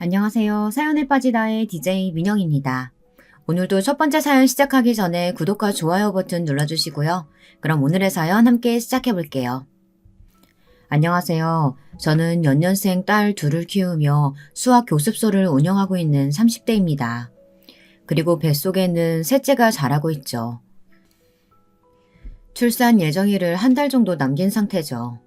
안녕하세요. 사연에 빠지다의 DJ 민영입니다. 오늘도 첫 번째 사연 시작하기 전에 구독과 좋아요 버튼 눌러주시고요. 그럼 오늘의 사연 함께 시작해 볼게요. 안녕하세요. 저는 연년생 딸 둘을 키우며 수학 교습소를 운영하고 있는 30대입니다. 그리고 뱃속에는 셋째가 자라고 있죠. 출산 예정일을 한 달 정도 남긴 상태죠.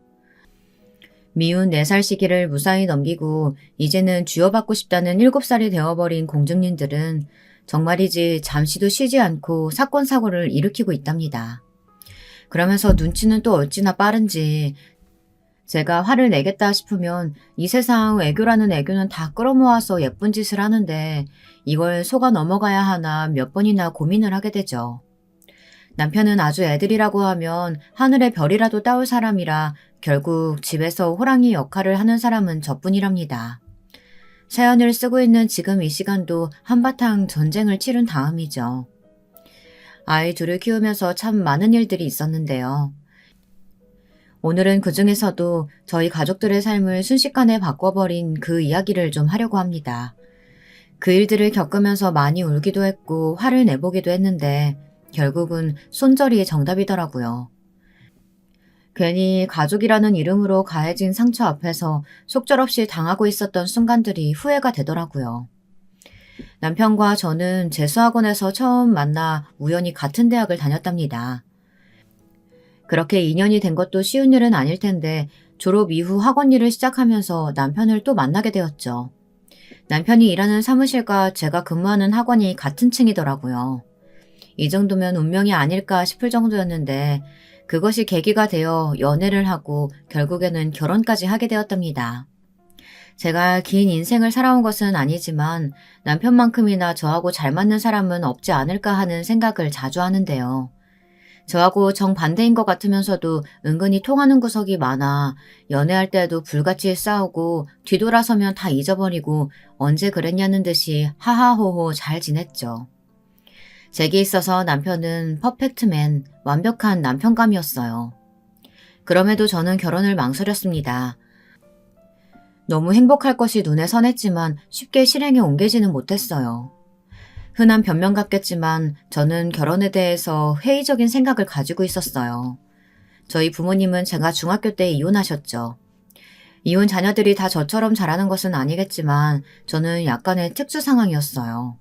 미운 4살 시기를 무사히 넘기고 이제는 쥐어받고 싶다는 7살이 되어버린 공주님들은 정말이지 잠시도 쉬지 않고 사건 사고를 일으키고 있답니다. 그러면서 눈치는 또 어찌나 빠른지 제가 화를 내겠다 싶으면 이 세상 애교라는 애교는 다 끌어모아서 예쁜 짓을 하는데 이걸 속아 넘어가야 하나 몇 번이나 고민을 하게 되죠. 남편은 아주 애들이라고 하면 하늘의 별이라도 따올 사람이라 결국 집에서 호랑이 역할을 하는 사람은 저뿐이랍니다. 사연을 쓰고 있는 지금 이 시간도 한바탕 전쟁을 치른 다음이죠. 아이 둘을 키우면서 참 많은 일들이 있었는데요. 오늘은 그 중에서도 저희 가족들의 삶을 순식간에 바꿔버린 그 이야기를 좀 하려고 합니다. 그 일들을 겪으면서 많이 울기도 했고 화를 내보기도 했는데 결국은 손절이 정답이더라고요. 괜히 가족이라는 이름으로 가해진 상처 앞에서 속절없이 당하고 있었던 순간들이 후회가 되더라고요. 남편과 저는 재수학원에서 처음 만나 우연히 같은 대학을 다녔답니다. 그렇게 인연이 된 것도 쉬운 일은 아닐 텐데 졸업 이후 학원 일을 시작하면서 남편을 또 만나게 되었죠. 남편이 일하는 사무실과 제가 근무하는 학원이 같은 층이더라고요. 이 정도면 운명이 아닐까 싶을 정도였는데 그것이 계기가 되어 연애를 하고 결국에는 결혼까지 하게 되었답니다. 제가 긴 인생을 살아온 것은 아니지만 남편만큼이나 저하고 잘 맞는 사람은 없지 않을까 하는 생각을 자주 하는데요. 저하고 정반대인 것 같으면서도 은근히 통하는 구석이 많아 연애할 때도 불같이 싸우고 뒤돌아서면 다 잊어버리고 언제 그랬냐는 듯이 하하호호 잘 지냈죠. 제게 있어서 남편은 퍼펙트맨, 완벽한 남편감이었어요. 그럼에도 저는 결혼을 망설였습니다. 너무 행복할 것이 눈에 선했지만 쉽게 실행에 옮기지는 못했어요. 흔한 변명 같겠지만 저는 결혼에 대해서 회의적인 생각을 가지고 있었어요. 저희 부모님은 제가 중학교 때 이혼하셨죠. 이혼 자녀들이 다 저처럼 자라는 것은 아니겠지만 저는 약간의 특수 상황이었어요.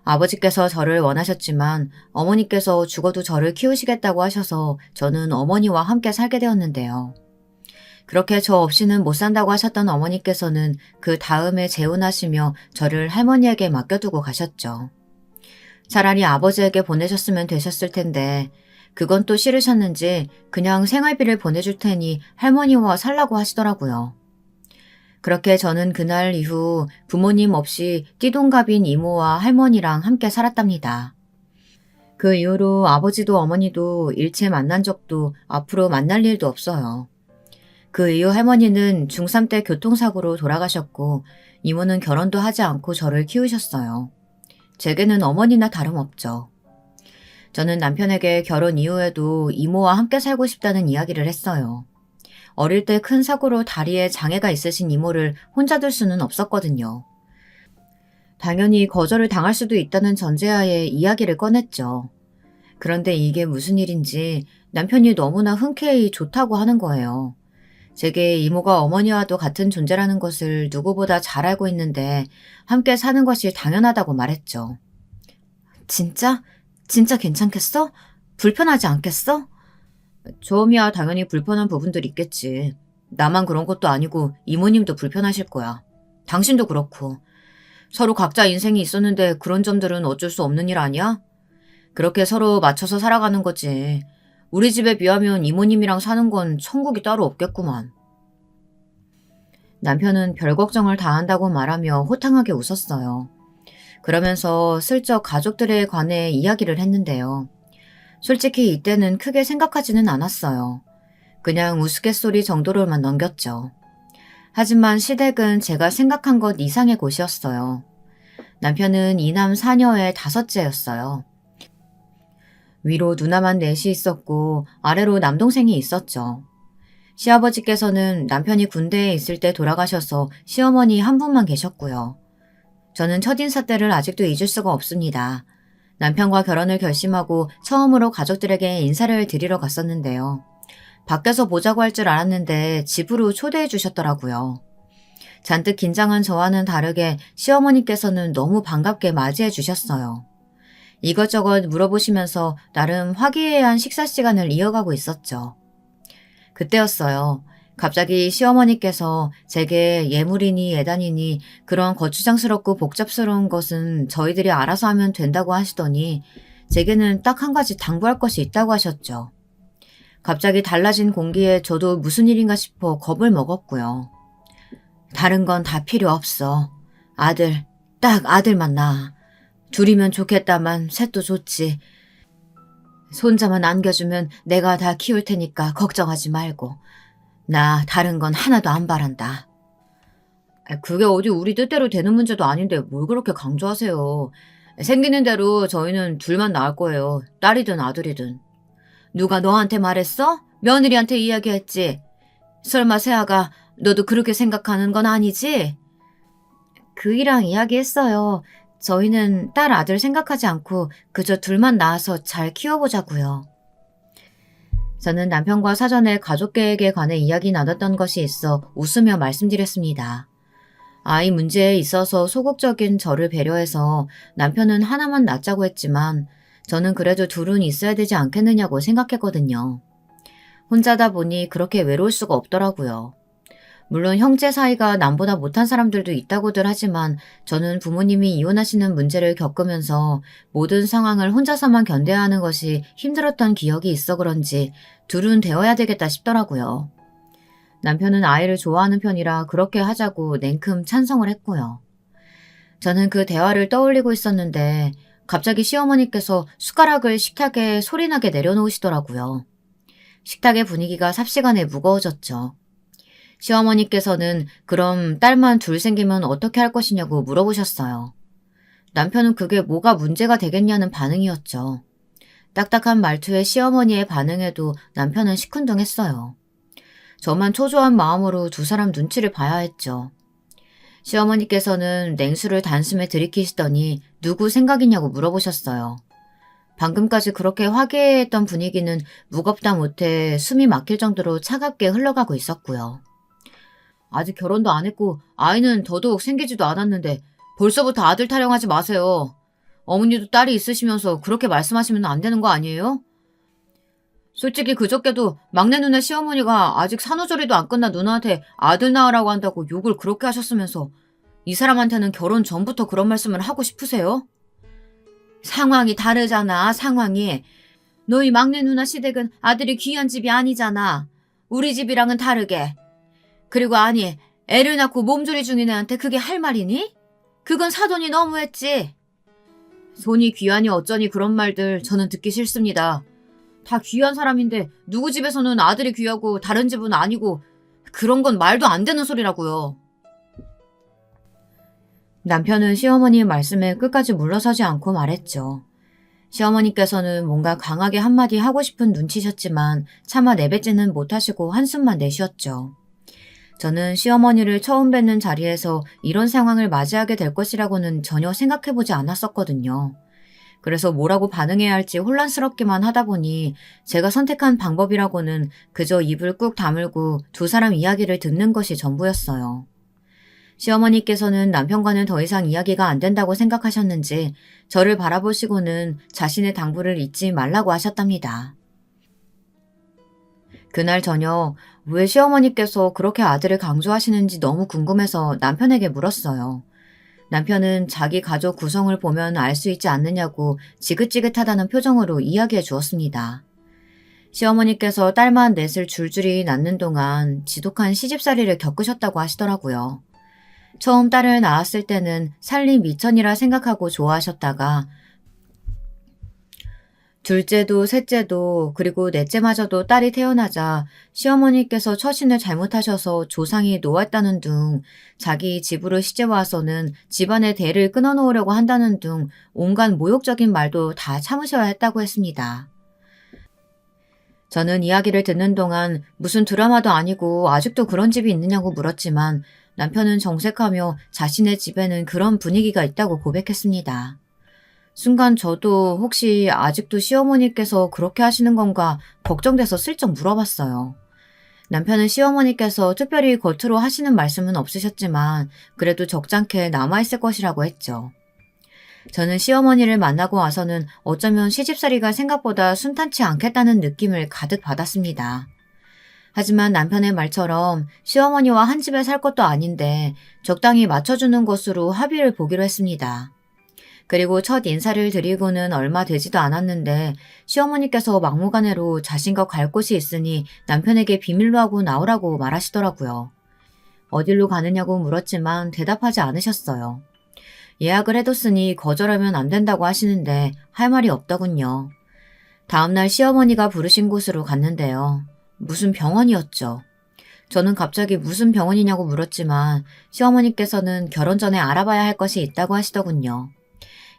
아버지께서 저를 원하셨지만 어머니께서 죽어도 저를 키우시겠다고 하셔서 저는 어머니와 함께 살게 되었는데요. 그렇게 저 없이는 못 산다고 하셨던 어머니께서는 그 다음에 재혼하시며 저를 할머니에게 맡겨두고 가셨죠. 차라리 아버지에게 보내셨으면 되셨을 텐데 그건 또 싫으셨는지 그냥 생활비를 보내줄 테니 할머니와 살라고 하시더라고요. 그렇게 저는 그날 이후 부모님 없이 띠동갑인 이모와 할머니랑 함께 살았답니다. 그 이후로 아버지도 어머니도 일체 만난 적도 앞으로 만날 일도 없어요. 그 이후 할머니는 중3 때 교통사고로 돌아가셨고 이모는 결혼도 하지 않고 저를 키우셨어요. 제게는 어머니나 다름없죠. 저는 남편에게 결혼 이후에도 이모와 함께 살고 싶다는 이야기를 했어요. 어릴 때 큰 사고로 다리에 장애가 있으신 이모를 혼자 둘 수는 없었거든요. 당연히 거절을 당할 수도 있다는 전제하에 이야기를 꺼냈죠. 그런데 이게 무슨 일인지 남편이 너무나 흔쾌히 좋다고 하는 거예요. 제게 이모가 어머니와도 같은 존재라는 것을 누구보다 잘 알고 있는데 함께 사는 것이 당연하다고 말했죠. 진짜? 진짜 괜찮겠어? 불편하지 않겠어? 처음이야 당연히 불편한 부분들이 있겠지. 나만 그런 것도 아니고 이모님도 불편하실 거야. 당신도 그렇고. 서로 각자 인생이 있었는데 그런 점들은 어쩔 수 없는 일 아니야? 그렇게 서로 맞춰서 살아가는 거지. 우리 집에 비하면 이모님이랑 사는 건 천국이 따로 없겠구만. 남편은 별 걱정을 다 한다고 말하며 호탕하게 웃었어요. 그러면서 슬쩍 가족들에 관해 이야기를 했는데요. 솔직히 이때는 크게 생각하지는 않았어요. 그냥 우스갯소리 정도로만 넘겼죠. 하지만 시댁은 제가 생각한 것 이상의 곳이었어요. 남편은 이남 사녀의 5째였어요. 위로 누나만 넷이 있었고 아래로 남동생이 있었죠. 시아버지께서는 남편이 군대에 있을 때 돌아가셔서 시어머니 한 분만 계셨고요. 저는 첫인사 때를 아직도 잊을 수가 없습니다. 남편과 결혼을 결심하고 처음으로 가족들에게 인사를 드리러 갔었는데요. 밖에서 보자고 할 줄 알았는데 집으로 초대해 주셨더라고요. 잔뜩 긴장한 저와는 다르게 시어머니께서는 너무 반갑게 맞이해 주셨어요. 이것저것 물어보시면서 나름 화기애애한 식사 시간을 이어가고 있었죠. 그때였어요. 갑자기 시어머니께서 제게 예물이니 예단이니 그런 거추장스럽고 복잡스러운 것은 저희들이 알아서 하면 된다고 하시더니 제게는 딱 한 가지 당부할 것이 있다고 하셨죠. 갑자기 달라진 공기에 저도 무슨 일인가 싶어 겁을 먹었고요. 다른 건 다 필요 없어. 아들, 딱 아들만 낳아. 둘이면 좋겠다만 셋도 좋지. 손자만 안겨주면 내가 다 키울 테니까 걱정하지 말고. 나 다른 건 하나도 안 바란다. 그게 어디 우리 뜻대로 되는 문제도 아닌데 뭘 그렇게 강조하세요. 생기는 대로 저희는 둘만 낳을 거예요. 딸이든 아들이든. 누가 너한테 말했어? 며느리한테 이야기했지. 설마 세아가 너도 그렇게 생각하는 건 아니지? 그이랑 이야기했어요. 저희는 딸 아들 생각하지 않고 그저 둘만 낳아서 잘 키워보자고요. 저는 남편과 사전에 가족 계획에 관해 이야기 나눴던 것이 있어 웃으며 말씀드렸습니다. 아이 문제에 있어서 소극적인 저를 배려해서 남편은 하나만 낳자고 했지만 저는 그래도 둘은 있어야 되지 않겠느냐고 생각했거든요. 혼자다 보니 그렇게 외로울 수가 없더라고요. 물론 형제 사이가 남보다 못한 사람들도 있다고들 하지만 저는 부모님이 이혼하시는 문제를 겪으면서 모든 상황을 혼자서만 견뎌야 하는 것이 힘들었던 기억이 있어 그런지 둘은 되어야 되겠다 싶더라고요. 남편은 아이를 좋아하는 편이라 그렇게 하자고 냉큼 찬성을 했고요. 저는 그 대화를 떠올리고 있었는데 갑자기 시어머니께서 숟가락을 식탁에 소리나게 내려놓으시더라고요. 식탁의 분위기가 삽시간에 무거워졌죠. 시어머니께서는 그럼 딸만 둘 생기면 어떻게 할 것이냐고 물어보셨어요. 남편은 그게 뭐가 문제가 되겠냐는 반응이었죠. 딱딱한 말투에 시어머니의 반응에도 남편은 시큰둥했어요. 저만 초조한 마음으로 두 사람 눈치를 봐야 했죠. 시어머니께서는 냉수를 단숨에 들이키시더니 누구 생각이냐고 물어보셨어요. 방금까지 그렇게 화기애애했던 분위기는 무겁다 못해 숨이 막힐 정도로 차갑게 흘러가고 있었고요. 아직 결혼도 안 했고 아이는 더더욱 생기지도 않았는데 벌써부터 아들 타령하지 마세요. 어머니도 딸이 있으시면서 그렇게 말씀하시면 안 되는 거 아니에요? 솔직히 그저께도 막내 누나 시어머니가 아직 산후조리도 안 끝난 누나한테 아들 낳으라고 한다고 욕을 그렇게 하셨으면서 이 사람한테는 결혼 전부터 그런 말씀을 하고 싶으세요? 상황이 다르잖아, 상황이. 너희 막내 누나 시댁은 아들이 귀한 집이 아니잖아. 우리 집이랑은 다르게. 그리고 아니, 애를 낳고 몸조리 중인 애한테 그게 할 말이니? 그건 사돈이 너무했지. 손이 귀하니 어쩌니 그런 말들 저는 듣기 싫습니다. 다 귀한 사람인데 누구 집에서는 아들이 귀하고 다른 집은 아니고 그런 건 말도 안 되는 소리라고요. 남편은 시어머니의 말씀에 끝까지 물러서지 않고 말했죠. 시어머니께서는 뭔가 강하게 한마디 하고 싶은 눈치셨지만 차마 내뱉지는 못하시고 한숨만 내쉬었죠. 저는 시어머니를 처음 뵙는 자리에서 이런 상황을 맞이하게 될 것이라고는 전혀 생각해보지 않았었거든요. 그래서 뭐라고 반응해야 할지 혼란스럽기만 하다 보니 제가 선택한 방법이라고는 그저 입을 꾹 다물고 두 사람 이야기를 듣는 것이 전부였어요. 시어머니께서는 남편과는 더 이상 이야기가 안 된다고 생각하셨는지 저를 바라보시고는 자신의 당부를 잊지 말라고 하셨답니다. 그날 저녁 왜 시어머니께서 그렇게 아들을 강조하시는지 너무 궁금해서 남편에게 물었어요. 남편은 자기 가족 구성을 보면 알 수 있지 않느냐고 지긋지긋하다는 표정으로 이야기해 주었습니다. 시어머니께서 딸만 넷을 줄줄이 낳는 동안 지독한 시집살이를 겪으셨다고 하시더라고요. 처음 딸을 낳았을 때는 살림 미천이라 생각하고 좋아하셨다가 둘째도 셋째도 그리고 넷째마저도 딸이 태어나자 시어머니께서 처신을 잘못하셔서 조상이 노았다는 등 자기 집으로 시집와서는 집안의 대를 끊어놓으려고 한다는 등 온갖 모욕적인 말도 다 참으셔야 했다고 했습니다. 저는 이야기를 듣는 동안 무슨 드라마도 아니고 아직도 그런 집이 있느냐고 물었지만 남편은 정색하며 자신의 집에는 그런 분위기가 있다고 고백했습니다. 순간 저도 혹시 아직도 시어머니께서 그렇게 하시는 건가 걱정돼서 슬쩍 물어봤어요. 남편은 시어머니께서 특별히 겉으로 하시는 말씀은 없으셨지만 그래도 적잖게 남아있을 것이라고 했죠. 저는 시어머니를 만나고 와서는 어쩌면 시집살이가 생각보다 순탄치 않겠다는 느낌을 가득 받았습니다. 하지만 남편의 말처럼 시어머니와 한 집에 살 것도 아닌데 적당히 맞춰주는 것으로 합의를 보기로 했습니다. 그리고 첫 인사를 드리고는 얼마 되지도 않았는데 시어머니께서 막무가내로 자신과 갈 곳이 있으니 남편에게 비밀로 하고 나오라고 말하시더라고요. 어딜로 가느냐고 물었지만 대답하지 않으셨어요. 예약을 해뒀으니 거절하면 안 된다고 하시는데 할 말이 없더군요. 다음날 시어머니가 부르신 곳으로 갔는데요. 무슨 병원이었죠. 저는 갑자기 무슨 병원이냐고 물었지만 시어머니께서는 결혼 전에 알아봐야 할 것이 있다고 하시더군요.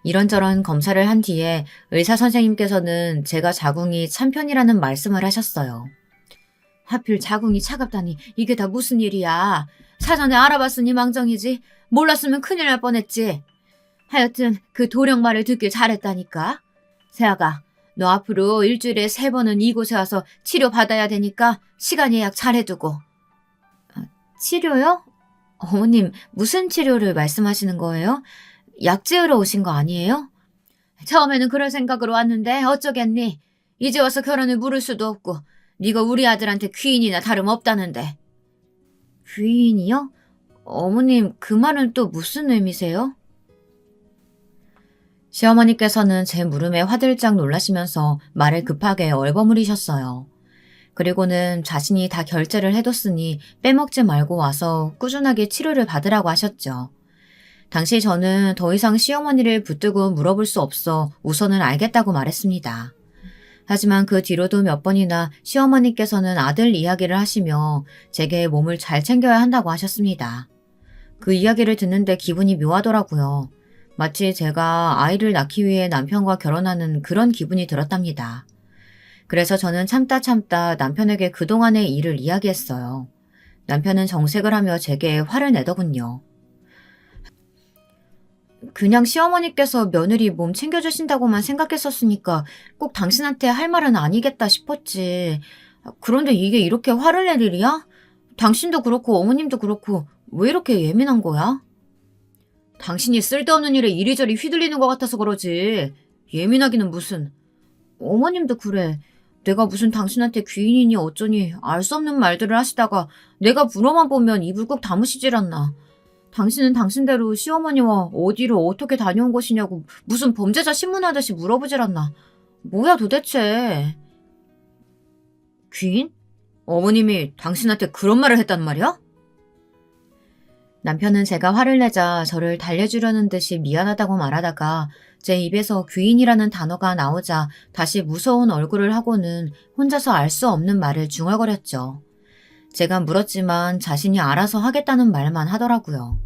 이런저런 검사를 한 뒤에 의사 선생님께서는 제가 자궁이 찬 편이라는 말씀을 하셨어요. 하필 자궁이 차갑다니 이게 다 무슨 일이야. 사전에 알아봤으니 망정이지. 몰랐으면 큰일 날 뻔했지. 하여튼 그 도령 말을 듣길 잘했다니까. 세아가 너 앞으로 일주일에 3번은 이곳에 와서 치료받아야 되니까 시간 예약 잘해두고. 치료요? 어머님 무슨 치료를 말씀하시는 거예요? 약 지으러 오신 거 아니에요? 처음에는 그럴 생각으로 왔는데 어쩌겠니. 이제 와서 결혼을 물을 수도 없고 네가 우리 아들한테 귀인이나 다름없다는데. 귀인이요? 어머님 그 말은 또 무슨 의미세요? 시어머니께서는 제 물음에 화들짝 놀라시면서 말을 급하게 얼버무리셨어요. 그리고는 자신이 다 결제를 해뒀으니 빼먹지 말고 와서 꾸준하게 치료를 받으라고 하셨죠. 당시 저는 더 이상 시어머니를 붙들고 물어볼 수 없어 우선은 알겠다고 말했습니다. 하지만 그 뒤로도 몇 번이나 시어머니께서는 아들 이야기를 하시며 제게 몸을 잘 챙겨야 한다고 하셨습니다. 그 이야기를 듣는데 기분이 묘하더라고요. 마치 제가 아이를 낳기 위해 남편과 결혼하는 그런 기분이 들었답니다. 그래서 저는 참다 남편에게 그동안의 일을 이야기했어요. 남편은 정색을 하며 제게 화를 내더군요. 그냥 시어머니께서 며느리 몸 챙겨주신다고만 생각했었으니까 꼭 당신한테 할 말은 아니겠다 싶었지. 그런데 이게 이렇게 화를 낼 일이야? 당신도 그렇고 어머님도 그렇고 왜 이렇게 예민한 거야? 당신이 쓸데없는 일에 이리저리 휘둘리는 것 같아서 그러지. 예민하기는 무슨. 어머님도 그래. 내가 무슨 당신한테 귀인이니 어쩌니 알 수 없는 말들을 하시다가 내가 물어만 보면 입을 꾹 다무시질 않나. 당신은 당신대로 시어머니와 어디로 어떻게 다녀온 것이냐고 무슨 범죄자 신문하듯이 물어보질 않나. 뭐야 도대체. 귀인? 어머님이 당신한테 그런 말을 했단 말이야? 남편은 제가 화를 내자 저를 달래주려는 듯이 미안하다고 말하다가 제 입에서 귀인이라는 단어가 나오자 다시 무서운 얼굴을 하고는 혼자서 알 수 없는 말을 중얼거렸죠. 제가 물었지만 자신이 알아서 하겠다는 말만 하더라고요.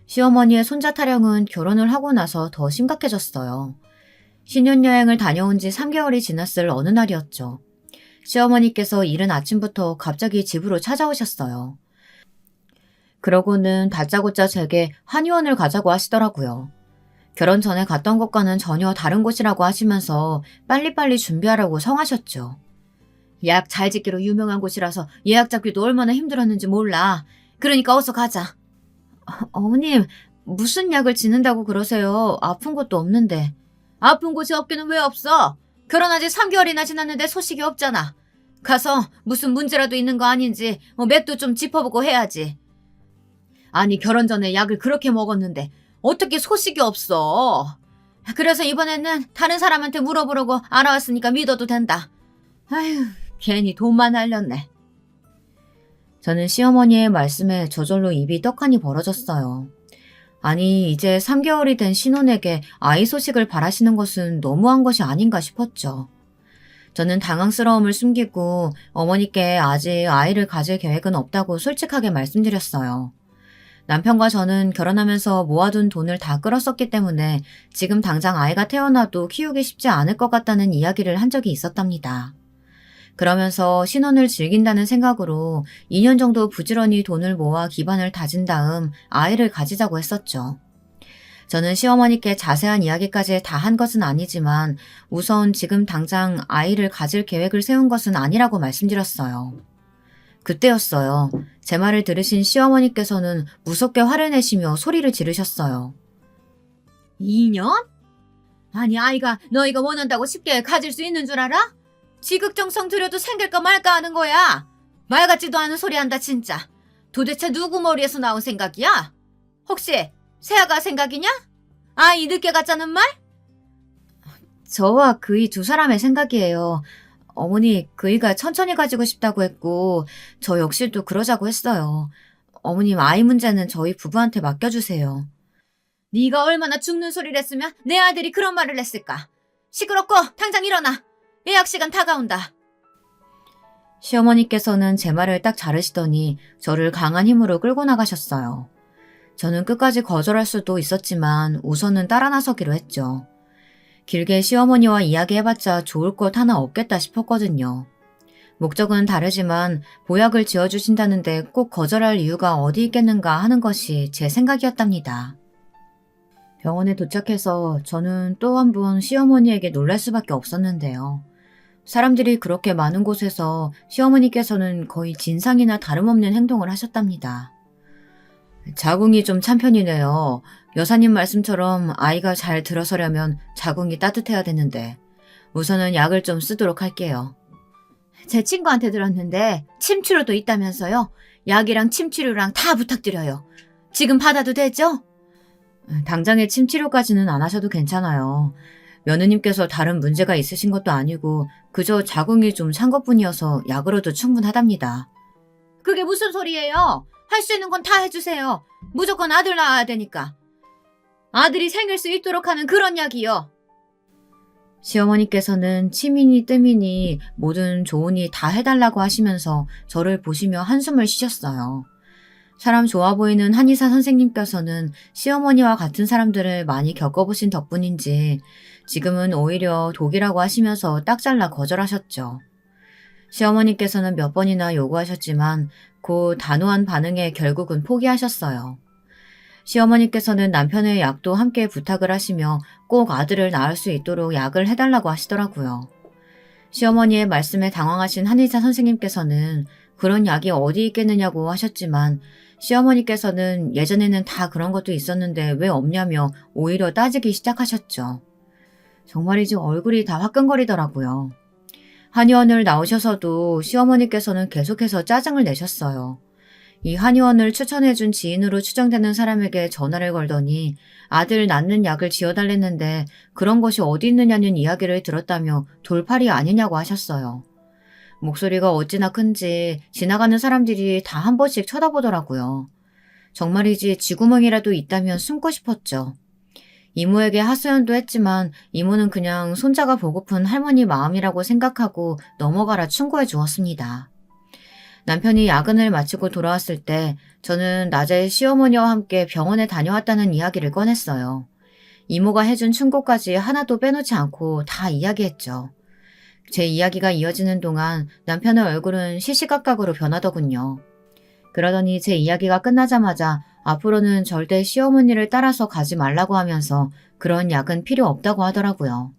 시어머니의 손자 타령은 결혼을 하고 나서 더 심각해졌어요. 신혼여행을 다녀온 지 3개월이 지났을 어느 날이었죠. 시어머니께서 이른 아침부터 갑자기 집으로 찾아오셨어요. 그러고는 다짜고짜 제게 한의원을 가자고 하시더라고요. 결혼 전에 갔던 곳과는 전혀 다른 곳이라고 하시면서 빨리빨리 준비하라고 성하셨죠. 약 잘 짓기로 유명한 곳이라서 예약 잡기도 얼마나 힘들었는지 몰라. 그러니까 어서 가자. 어머님, 무슨 약을 짓는다고 그러세요? 아픈 것도 없는데. 아픈 곳이 없기는 왜 없어? 결혼한 지 3개월이나 지났는데 소식이 없잖아. 가서 무슨 문제라도 있는 거 아닌지 맥도 좀 짚어보고 해야지. 아니 결혼 전에 약을 그렇게 먹었는데 어떻게 소식이 없어. 그래서 이번에는 다른 사람한테 물어보려고 알아왔으니까 믿어도 된다. 아휴 괜히 돈만 날렸네. 저는 시어머니의 말씀에 저절로 입이 떡하니 벌어졌어요. 아니 이제 3개월이 된 신혼에게 아이 소식을 바라시는 것은 너무한 것이 아닌가 싶었죠. 저는 당황스러움을 숨기고 어머니께 아직 아이를 가질 계획은 없다고 솔직하게 말씀드렸어요. 남편과 저는 결혼하면서 모아둔 돈을 다 끌었었기 때문에 지금 당장 아이가 태어나도 키우기 쉽지 않을 것 같다는 이야기를 한 적이 있었답니다. 그러면서 신혼을 즐긴다는 생각으로 2년 정도 부지런히 돈을 모아 기반을 다진 다음 아이를 가지자고 했었죠. 저는 시어머니께 자세한 이야기까지 다 한 것은 아니지만 우선 지금 당장 아이를 가질 계획을 세운 것은 아니라고 말씀드렸어요. 그때였어요. 제 말을 들으신 시어머니께서는 무섭게 화를 내시며 소리를 지르셨어요. 2년? 아니 아이가 너희가 원한다고 쉽게 가질 수 있는 줄 알아? 지극정성 들여도 생길까 말까 하는 거야. 말 같지도 않은 소리 한다 진짜. 도대체 누구 머리에서 나온 생각이야? 혹시 세아가 생각이냐? 아이 늦게 갖자는 말? 저와 그이 두 사람의 생각이에요. 어머니 그이가 천천히 가지고 싶다고 했고 저 역시도 그러자고 했어요. 어머님 아이 문제는 저희 부부한테 맡겨주세요. 네가 얼마나 죽는 소리를 했으면 내 아들이 그런 말을 했을까? 시끄럽고 당장 일어나. 예약 시간 다가온다. 시어머니께서는 제 말을 딱 자르시더니 저를 강한 힘으로 끌고 나가셨어요. 저는 끝까지 거절할 수도 있었지만 우선은 따라 나서기로 했죠. 길게 시어머니와 이야기해봤자 좋을 것 하나 없겠다 싶었거든요. 목적은 다르지만 보약을 지어주신다는데 꼭 거절할 이유가 어디 있겠는가 하는 것이 제 생각이었답니다. 병원에 도착해서 저는 또 한 번 시어머니에게 놀랄 수밖에 없었는데요. 사람들이 그렇게 많은 곳에서 시어머니께서는 거의 진상이나 다름없는 행동을 하셨답니다. 자궁이 좀 찬 편이네요. 여사님 말씀처럼 아이가 잘 들어서려면 자궁이 따뜻해야 되는데 우선은 약을 좀 쓰도록 할게요. 제 친구한테 들었는데 침치료도 있다면서요. 약이랑 침치료랑 다 부탁드려요. 지금 받아도 되죠? 당장에 침치료까지는 안 하셔도 괜찮아요. 며느님께서 다른 문제가 있으신 것도 아니고 그저 자궁이 좀 찬 것뿐이어서 약으로도 충분하답니다. 그게 무슨 소리예요? 할 수 있는 건 다 해주세요. 무조건 아들 낳아야 되니까. 아들이 생길 수 있도록 하는 그런 약이요. 시어머니께서는 치미니 뜨미니 모든 조언이 다 해달라고 하시면서 저를 보시며 한숨을 쉬셨어요. 사람 좋아 보이는 한의사 선생님께서는 시어머니와 같은 사람들을 많이 겪어보신 덕분인지 지금은 오히려 독이라고 하시면서 딱 잘라 거절하셨죠. 시어머니께서는 몇 번이나 요구하셨지만 그 단호한 반응에 결국은 포기하셨어요. 시어머니께서는 남편의 약도 함께 부탁을 하시며 꼭 아들을 낳을 수 있도록 약을 해달라고 하시더라고요. 시어머니의 말씀에 당황하신 한의사 선생님께서는 그런 약이 어디 있겠느냐고 하셨지만 시어머니께서는 예전에는 다 그런 것도 있었는데 왜 없냐며 오히려 따지기 시작하셨죠. 정말이지 얼굴이 다 화끈거리더라고요. 한의원을 나오셔서도 시어머니께서는 계속해서 짜증을 내셨어요. 이 한의원을 추천해준 지인으로 추정되는 사람에게 전화를 걸더니 아들 낳는 약을 지어달랬는데 그런 것이 어디 있느냐는 이야기를 들었다며 돌팔이 아니냐고 하셨어요. 목소리가 어찌나 큰지 지나가는 사람들이 다 한 번씩 쳐다보더라고요. 정말이지 쥐구멍이라도 있다면 숨고 싶었죠. 이모에게 하소연도 했지만 이모는 그냥 손자가 보고픈 할머니 마음이라고 생각하고 넘어가라 충고해 주었습니다. 남편이 야근을 마치고 돌아왔을 때 저는 낮에 시어머니와 함께 병원에 다녀왔다는 이야기를 꺼냈어요. 이모가 해준 충고까지 하나도 빼놓지 않고 다 이야기했죠. 제 이야기가 이어지는 동안 남편의 얼굴은 시시각각으로 변하더군요. 그러더니 제 이야기가 끝나자마자 앞으로는 절대 시어머니를 따라서 가지 말라고 하면서 그런 약은 필요 없다고 하더라고요.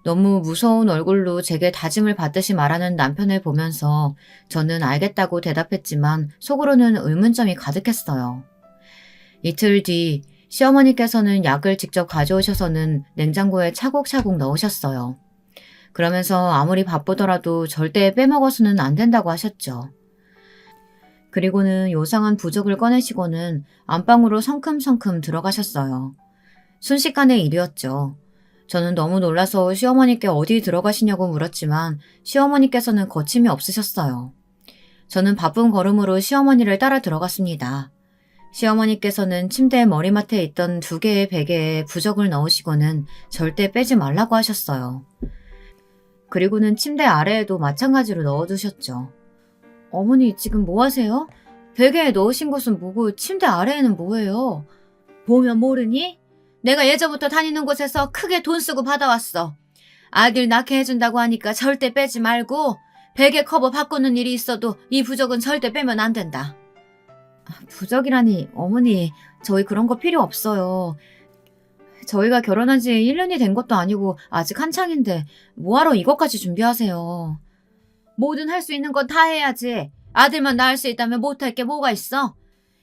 너무 무서운 얼굴로 제게 다짐을 받듯이 말하는 남편을 보면서 저는 알겠다고 대답했지만 속으로는 의문점이 가득했어요. 이틀 뒤 시어머니께서는 약을 직접 가져오셔서는 냉장고에 차곡차곡 넣으셨어요. 그러면서 아무리 바쁘더라도 절대 빼먹어서는 안 된다고 하셨죠. 그리고는 요상한 부적을 꺼내시고는 안방으로 성큼성큼 들어가셨어요. 순식간의 일이었죠. 저는 너무 놀라서 시어머니께 어디 들어가시냐고 물었지만 시어머니께서는 거침이 없으셨어요. 저는 바쁜 걸음으로 시어머니를 따라 들어갔습니다. 시어머니께서는 침대 머리맡에 있던 2개의 베개에 부적을 넣으시고는 절대 빼지 말라고 하셨어요. 그리고는 침대 아래에도 마찬가지로 넣어두셨죠. 어머니 지금 뭐 하세요? 베개에 넣으신 것은 뭐고 침대 아래에는 뭐예요? 보면 모르니? 내가 예전부터 다니는 곳에서 크게 돈 쓰고 받아왔어. 아들 낳게 해준다고 하니까 절대 빼지 말고 베개 커버 바꾸는 일이 있어도 이 부적은 절대 빼면 안 된다. 부적이라니, 어머니, 저희 그런 거 필요 없어요. 저희가 결혼한 지 1년이 된 것도 아니고 아직 한창인데 뭐하러 이것까지 준비하세요. 뭐든 할 수 있는 건 다 해야지. 아들만 낳을 수 있다면 못할 게 뭐가 있어?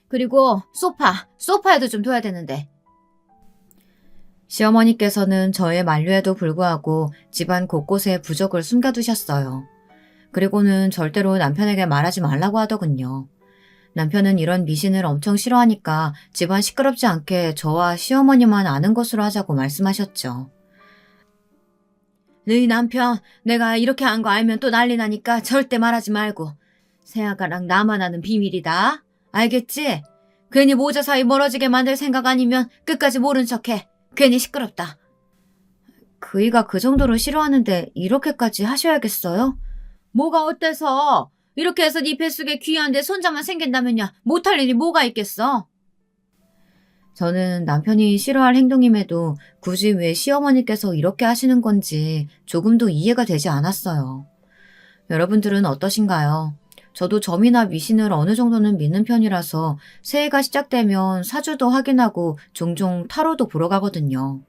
그리고 소파에도 좀 둬야 되는데. 시어머니께서는 저의 만류에도 불구하고 집안 곳곳에 부적을 숨겨두셨어요. 그리고는 절대로 남편에게 말하지 말라고 하더군요. 남편은 이런 미신을 엄청 싫어하니까 집안 시끄럽지 않게 저와 시어머니만 아는 것으로 하자고 말씀하셨죠. 너희 남편 내가 이렇게 한 거 알면 또 난리 나니까 절대 말하지 말고. 새아가랑 나만 아는 비밀이다. 알겠지? 괜히 모자 사이 멀어지게 만들 생각 아니면 끝까지 모른 척해. 괜히 시끄럽다. 그이가 그 정도로 싫어하는데 이렇게까지 하셔야겠어요? 뭐가 어때서? 이렇게 해서 네 뱃속에 귀한데 손자만 생긴다면야 못할 일이 뭐가 있겠어? 저는 남편이 싫어할 행동임에도 굳이 왜 시어머니께서 이렇게 하시는 건지 조금도 이해가 되지 않았어요. 여러분들은 어떠신가요? 저도 점이나 미신을 어느 정도는 믿는 편이라서 새해가 시작되면 사주도 확인하고 종종 타로도 보러 가거든요.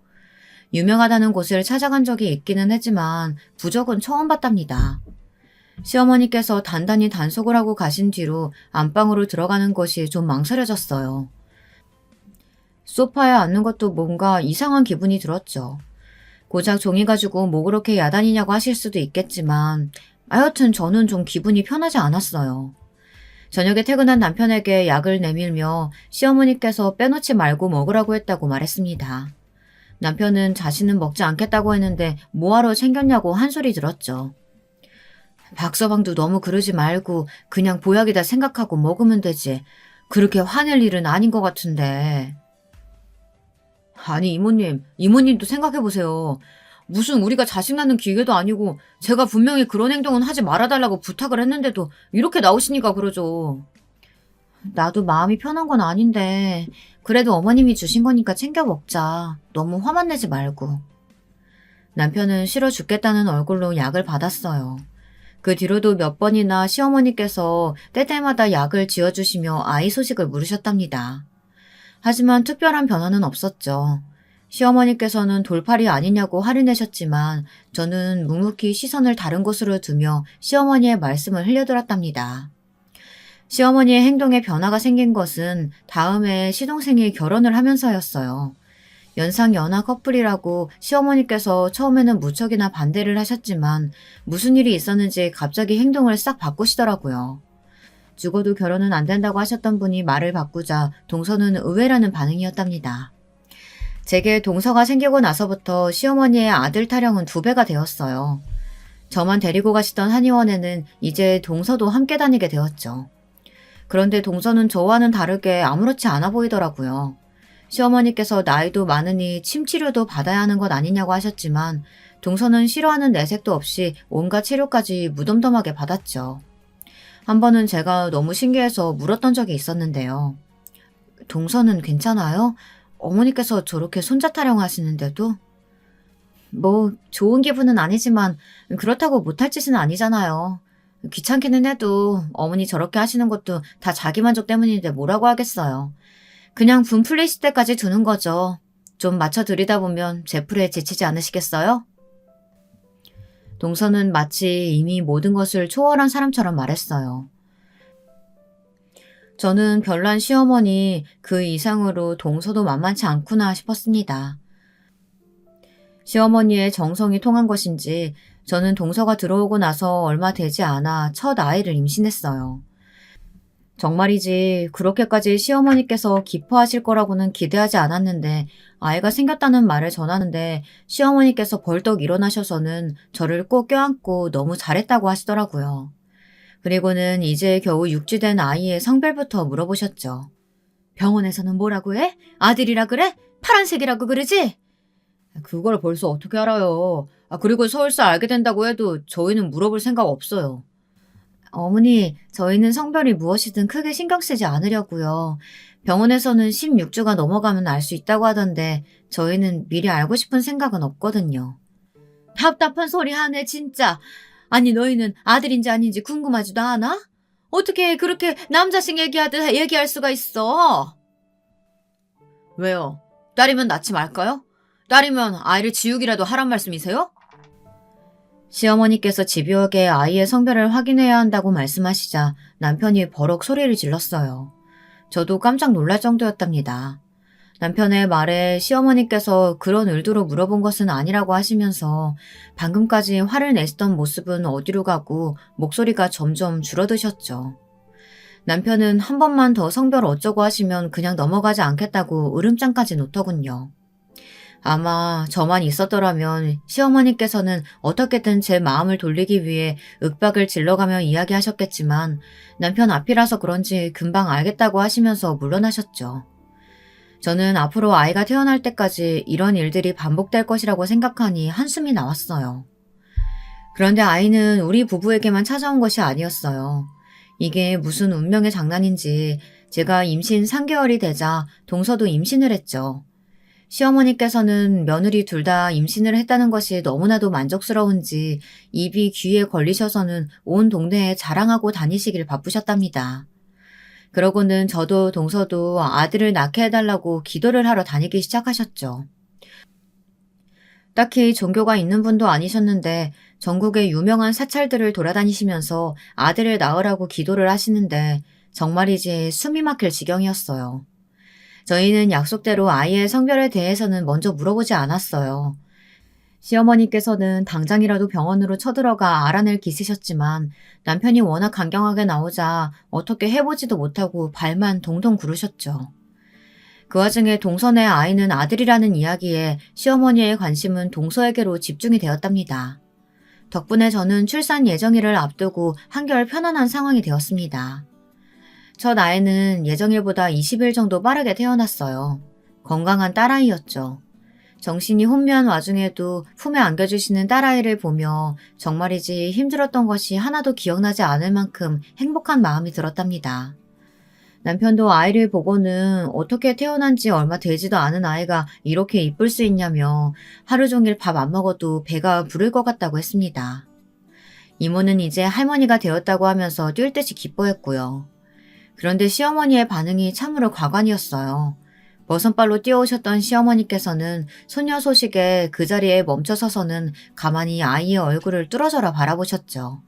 유명하다는 곳을 찾아간 적이 있기는 했지만 부적은 처음 봤답니다. 시어머니께서 단단히 단속을 하고 가신 뒤로 안방으로 들어가는 것이 좀 망설여졌어요. 소파에 앉는 것도 뭔가 이상한 기분이 들었죠. 고작 종이 가지고 뭐 그렇게 야단이냐고 하실 수도 있겠지만 하여튼 저는 좀 기분이 편하지 않았어요. 저녁에 퇴근한 남편에게 약을 내밀며 시어머니께서 빼놓지 말고 먹으라고 했다고 말했습니다. 남편은 자신은 먹지 않겠다고 했는데 뭐하러 챙겼냐고 한 소리 들었죠. 박서방도 너무 그러지 말고 그냥 보약이다 생각하고 먹으면 되지. 그렇게 화낼 일은 아닌 것 같은데. 아니 이모님도 생각해보세요. 무슨 우리가 자식 낳는 기계도 아니고 제가 분명히 그런 행동은 하지 말아달라고 부탁을 했는데도 이렇게 나오시니까 그러죠. 나도 마음이 편한 건 아닌데 그래도 어머님이 주신 거니까 챙겨 먹자. 너무 화만 내지 말고. 남편은 싫어 죽겠다는 얼굴로 약을 받았어요. 그 뒤로도 몇 번이나 시어머니께서 때때마다 약을 지어주시며 아이 소식을 물으셨답니다. 하지만 특별한 변화는 없었죠. 시어머니께서는 돌팔이 아니냐고 화를 내셨지만 저는 묵묵히 시선을 다른 곳으로 두며 시어머니의 말씀을 흘려들었답니다. 시어머니의 행동에 변화가 생긴 것은 다음해 시동생이 결혼을 하면서였어요. 연상 연하 커플이라고 시어머니께서 처음에는 무척이나 반대를 하셨지만 무슨 일이 있었는지 갑자기 행동을 싹 바꾸시더라고요. 죽어도 결혼은 안 된다고 하셨던 분이 말을 바꾸자 동서는 의외라는 반응이었답니다. 제게 동서가 생기고 나서부터 시어머니의 아들 타령은 2배가 되었어요. 저만 데리고 가시던 한의원에는 이제 동서도 함께 다니게 되었죠. 그런데 동서는 저와는 다르게 아무렇지 않아 보이더라고요. 시어머니께서 나이도 많으니 침 치료도 받아야 하는 것 아니냐고 하셨지만 동서는 싫어하는 내색도 없이 온갖 치료까지 무덤덤하게 받았죠. 한 번은 제가 너무 신기해서 물었던 적이 있었는데요. 동서는 괜찮아요? 어머니께서 저렇게 손자 타령하시는데도? 뭐 좋은 기분은 아니지만 그렇다고 못할 짓은 아니잖아요. 귀찮기는 해도 어머니 저렇게 하시는 것도 다 자기 만족 때문인데 뭐라고 하겠어요. 그냥 분 풀리실 때까지 두는 거죠. 좀 맞춰드리다 보면 제 풀에 지치지 않으시겠어요? 동서는 마치 이미 모든 것을 초월한 사람처럼 말했어요. 저는 별난 시어머니 그 이상으로 동서도 만만치 않구나 싶었습니다. 시어머니의 정성이 통한 것인지 저는 동서가 들어오고 나서 얼마 되지 않아 첫 아이를 임신했어요. 정말이지 그렇게까지 시어머니께서 기뻐하실 거라고는 기대하지 않았는데 아이가 생겼다는 말을 전하는데 시어머니께서 벌떡 일어나셔서는 저를 꼭 껴안고 너무 잘했다고 하시더라고요. 그리고는 이제 겨우 육주된 아이의 성별부터 물어보셨죠. 병원에서는 뭐라고 해? 아들이라 그래? 파란색이라고 그러지? 그걸 벌써 어떻게 알아요. 그리고 설사 알게 된다고 해도 저희는 물어볼 생각 없어요. 어머니, 저희는 성별이 무엇이든 크게 신경 쓰지 않으려고요. 병원에서는 16주가 넘어가면 알 수 있다고 하던데 저희는 미리 알고 싶은 생각은 없거든요. 답답한 소리 하네 진짜. 아니 너희는 아들인지 아닌지 궁금하지도 않아? 어떻게 그렇게 남자식 얘기하듯 얘기할 수가 있어? 왜요? 딸이면 낳지 말까요? 딸이면 아이를 지우기라도 하란 말씀이세요? 시어머니께서 집요하게 아이의 성별을 확인해야 한다고 말씀하시자 남편이 버럭 소리를 질렀어요. 저도 깜짝 놀랄 정도였답니다. 남편의 말에 시어머니께서 그런 의도로 물어본 것은 아니라고 하시면서 방금까지 화를 내시던 모습은 어디로 가고 목소리가 점점 줄어드셨죠. 남편은 한 번만 더 성별 어쩌고 하시면 그냥 넘어가지 않겠다고 으름장까지 놓더군요. 아마 저만 있었더라면 시어머니께서는 어떻게든 제 마음을 돌리기 위해 윽박을 질러가며 이야기하셨겠지만 남편 앞이라서 그런지 금방 알겠다고 하시면서 물러나셨죠. 저는 앞으로 아이가 태어날 때까지 이런 일들이 반복될 것이라고 생각하니 한숨이 나왔어요. 그런데 아이는 우리 부부에게만 찾아온 것이 아니었어요. 이게 무슨 운명의 장난인지 제가 임신 3개월이 되자 동서도 임신을 했죠. 시어머니께서는 며느리 둘 다 임신을 했다는 것이 너무나도 만족스러운지 입이 귀에 걸리셔서는 온 동네에 자랑하고 다니시길 바쁘셨답니다. 그러고는 저도 동서도 아들을 낳게 해달라고 기도를 하러 다니기 시작하셨죠. 딱히 종교가 있는 분도 아니셨는데 전국의 유명한 사찰들을 돌아다니시면서 아들을 낳으라고 기도를 하시는데 정말이지 숨이 막힐 지경이었어요. 저희는 약속대로 아이의 성별에 대해서는 먼저 물어보지 않았어요. 시어머니께서는 당장이라도 병원으로 쳐들어가 알아낼 기세셨지만 남편이 워낙 강경하게 나오자 어떻게 해보지도 못하고 발만 동동 구르셨죠. 그 와중에 동선의 아이는 아들이라는 이야기에 시어머니의 관심은 동서에게로 집중이 되었답니다. 덕분에 저는 출산 예정일을 앞두고 한결 편안한 상황이 되었습니다. 첫 아이는 예정일보다 20일 정도 빠르게 태어났어요. 건강한 딸아이였죠. 정신이 혼미한 와중에도 품에 안겨주시는 딸아이를 보며 정말이지 힘들었던 것이 하나도 기억나지 않을 만큼 행복한 마음이 들었답니다. 남편도 아이를 보고는 어떻게 태어난 지 얼마 되지도 않은 아이가 이렇게 이쁠 수 있냐며 하루 종일 밥 안 먹어도 배가 부를 것 같다고 했습니다. 이모는 이제 할머니가 되었다고 하면서 뛸 듯이 기뻐했고요. 그런데 시어머니의 반응이 참으로 과관이었어요. 버선발로 뛰어오셨던 시어머니께서는 소녀 소식에 그 자리에 멈춰서서는 가만히 아이의 얼굴을 뚫어져라 바라보셨죠.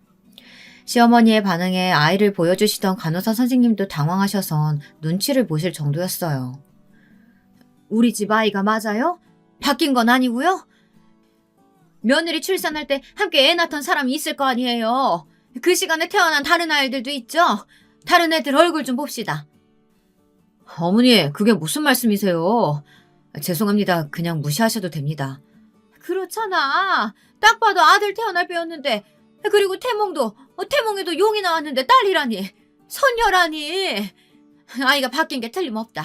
시어머니의 반응에 아이를 보여주시던 간호사 선생님도 당황하셔선 눈치를 보실 정도였어요. 우리 집 아이가 맞아요? 바뀐 건 아니고요? 며느리 출산할 때 함께 애 낳던 사람이 있을 거 아니에요. 그 시간에 태어난 다른 아이들도 있죠? 다른 애들 얼굴 좀 봅시다. 어머니, 그게 무슨 말씀이세요? 죄송합니다. 그냥 무시하셔도 됩니다. 그렇잖아. 딱 봐도 아들 태어날 배였는데 그리고 태몽에도 용이 나왔는데 딸이라니. 손녀라니. 아이가 바뀐 게 틀림없다.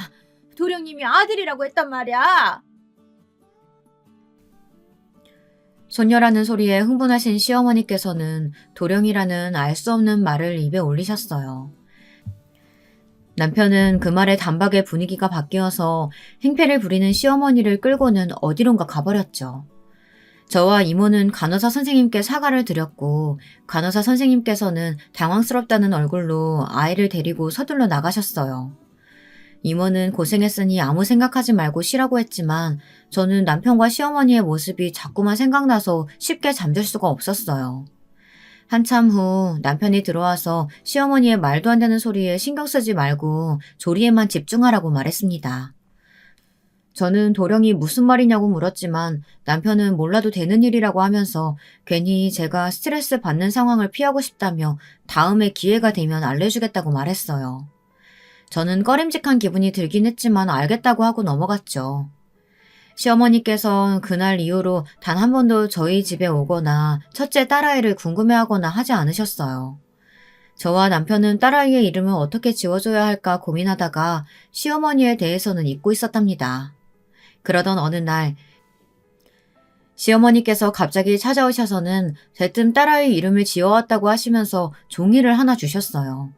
도령님이 아들이라고 했단 말이야. 손녀라는 소리에 흥분하신 시어머니께서는 도령이라는 알 수 없는 말을 입에 올리셨어요. 남편은 그 말에 단박에 분위기가 바뀌어서 행패를 부리는 시어머니를 끌고는 어디론가 가버렸죠. 저와 이모는 간호사 선생님께 사과를 드렸고 간호사 선생님께서는 당황스럽다는 얼굴로 아이를 데리고 서둘러 나가셨어요. 이모는 고생했으니 아무 생각하지 말고 쉬라고 했지만 저는 남편과 시어머니의 모습이 자꾸만 생각나서 쉽게 잠들 수가 없었어요. 한참 후 남편이 들어와서 시어머니의 말도 안 되는 소리에 신경 쓰지 말고 조리에만 집중하라고 말했습니다. 저는 도령이 무슨 말이냐고 물었지만 남편은 몰라도 되는 일이라고 하면서 괜히 제가 스트레스 받는 상황을 피하고 싶다며 다음에 기회가 되면 알려주겠다고 말했어요. 저는 꺼림직한 기분이 들긴 했지만 알겠다고 하고 넘어갔죠. 시어머니께서 그날 이후로 단 한 번도 저희 집에 오거나 첫째 딸아이를 궁금해하거나 하지 않으셨어요. 저와 남편은 딸아이의 이름을 어떻게 지어줘야 할까 고민하다가 시어머니에 대해서는 잊고 있었답니다. 그러던 어느 날 시어머니께서 갑자기 찾아오셔서는 대뜸 딸아이 이름을 지어왔다고 하시면서 종이를 하나 주셨어요.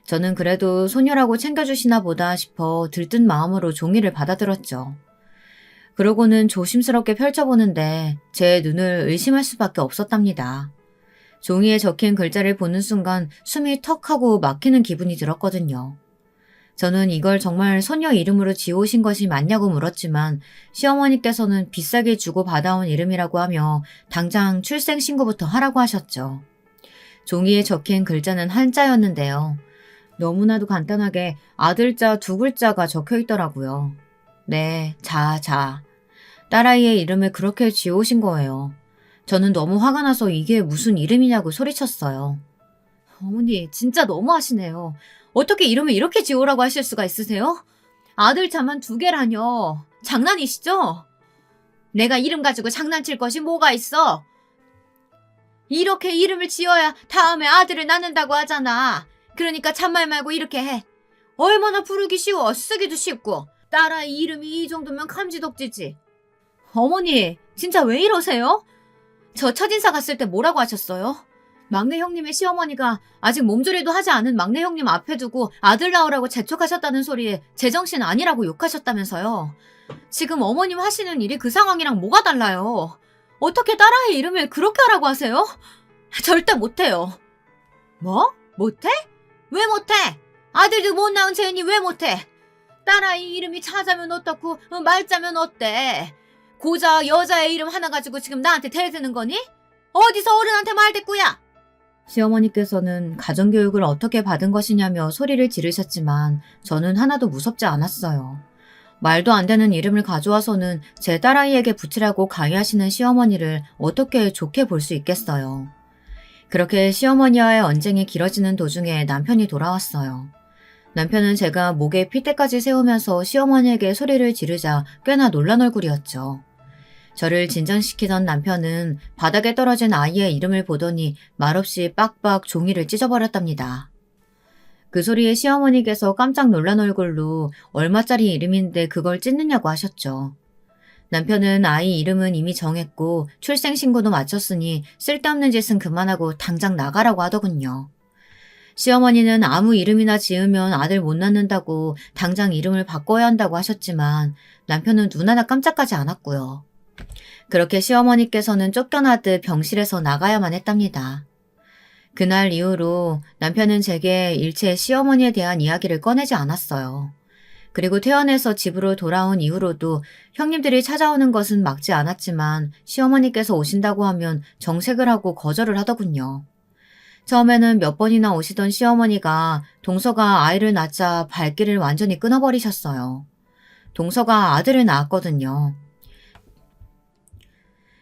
저는 그래도 소녀라고 챙겨주시나 보다 싶어 들뜬 마음으로 종이를 받아들었죠. 그러고는 조심스럽게 펼쳐보는데 제 눈을 의심할 수밖에 없었답니다. 종이에 적힌 글자를 보는 순간 숨이 턱 하고 막히는 기분이 들었거든요. 저는 이걸 정말 소녀 이름으로 지어오신 것이 맞냐고 물었지만 시어머니께서는 비싸게 주고 받아온 이름이라고 하며 당장 출생신고부터 하라고 하셨죠. 종이에 적힌 글자는 한자였는데요. 너무나도 간단하게 아들자 두 글자가 적혀 있더라고요. 네, 자. 딸아이의 이름을 그렇게 지어오신 거예요. 저는 너무 화가 나서 이게 무슨 이름이냐고 소리쳤어요. 어머니, 진짜 너무하시네요. 어떻게 이름을 이렇게 지으라고 하실 수가 있으세요? 아들 자만 두 개라뇨. 장난이시죠? 내가 이름 가지고 장난칠 것이 뭐가 있어? 이렇게 이름을 지어야 다음에 아들을 낳는다고 하잖아. 그러니까 잔말 말고 이렇게 해. 얼마나 부르기 쉬워. 쓰기도 쉽고. 딸아이 이름이 이 정도면 감지덕지지. 어머니, 진짜 왜 이러세요? 저 첫인사 갔을 때 뭐라고 하셨어요? 막내 형님의 시어머니가 아직 몸조리도 하지 않은 막내 형님 앞에 두고 아들 낳으라고 재촉하셨다는 소리에 제정신 아니라고 욕하셨다면서요. 지금 어머님 하시는 일이 그 상황이랑 뭐가 달라요? 어떻게 딸아이 이름을 그렇게 하라고 하세요? 절대 못해요. 뭐? 못해? 왜 못해? 아들도 못 낳은 쟤니 왜 못해? 딸아이 이름이 차자면 어떻고 말자면 어때? 고작 여자의 이름 하나 가지고 지금 나한테 대드는 거니? 어디서 어른한테 말대꾸야? 시어머니께서는 가정교육을 어떻게 받은 것이냐며 소리를 지르셨지만 저는 하나도 무섭지 않았어요. 말도 안 되는 이름을 가져와서는 제 딸아이에게 붙이라고 강요하시는 시어머니를 어떻게 좋게 볼 수 있겠어요. 그렇게 시어머니와의 언쟁이 길어지는 도중에 남편이 돌아왔어요. 남편은 제가 목에 핏대까지 세우면서 시어머니에게 소리를 지르자 꽤나 놀란 얼굴이었죠. 저를 진정시키던 남편은 바닥에 떨어진 아이의 이름을 보더니 말없이 빡빡 종이를 찢어버렸답니다. 그 소리에 시어머니께서 깜짝 놀란 얼굴로 얼마짜리 이름인데 그걸 찢느냐고 하셨죠. 남편은 아이 이름은 이미 정했고 출생신고도 마쳤으니 쓸데없는 짓은 그만하고 당장 나가라고 하더군요. 시어머니는 아무 이름이나 지으면 아들 못 낳는다고 당장 이름을 바꿔야 한다고 하셨지만 남편은 눈 하나 깜짝하지 않았고요. 그렇게 시어머니께서는 쫓겨나듯 병실에서 나가야만 했답니다. 그날 이후로 남편은 제게 일체 시어머니에 대한 이야기를 꺼내지 않았어요. 그리고 퇴원해서 집으로 돌아온 이후로도 형님들이 찾아오는 것은 막지 않았지만 시어머니께서 오신다고 하면 정색을 하고 거절을 하더군요. 처음에는 몇 번이나 오시던 시어머니가 동서가 아이를 낳자 발길을 완전히 끊어버리셨어요. 동서가 아들을 낳았거든요.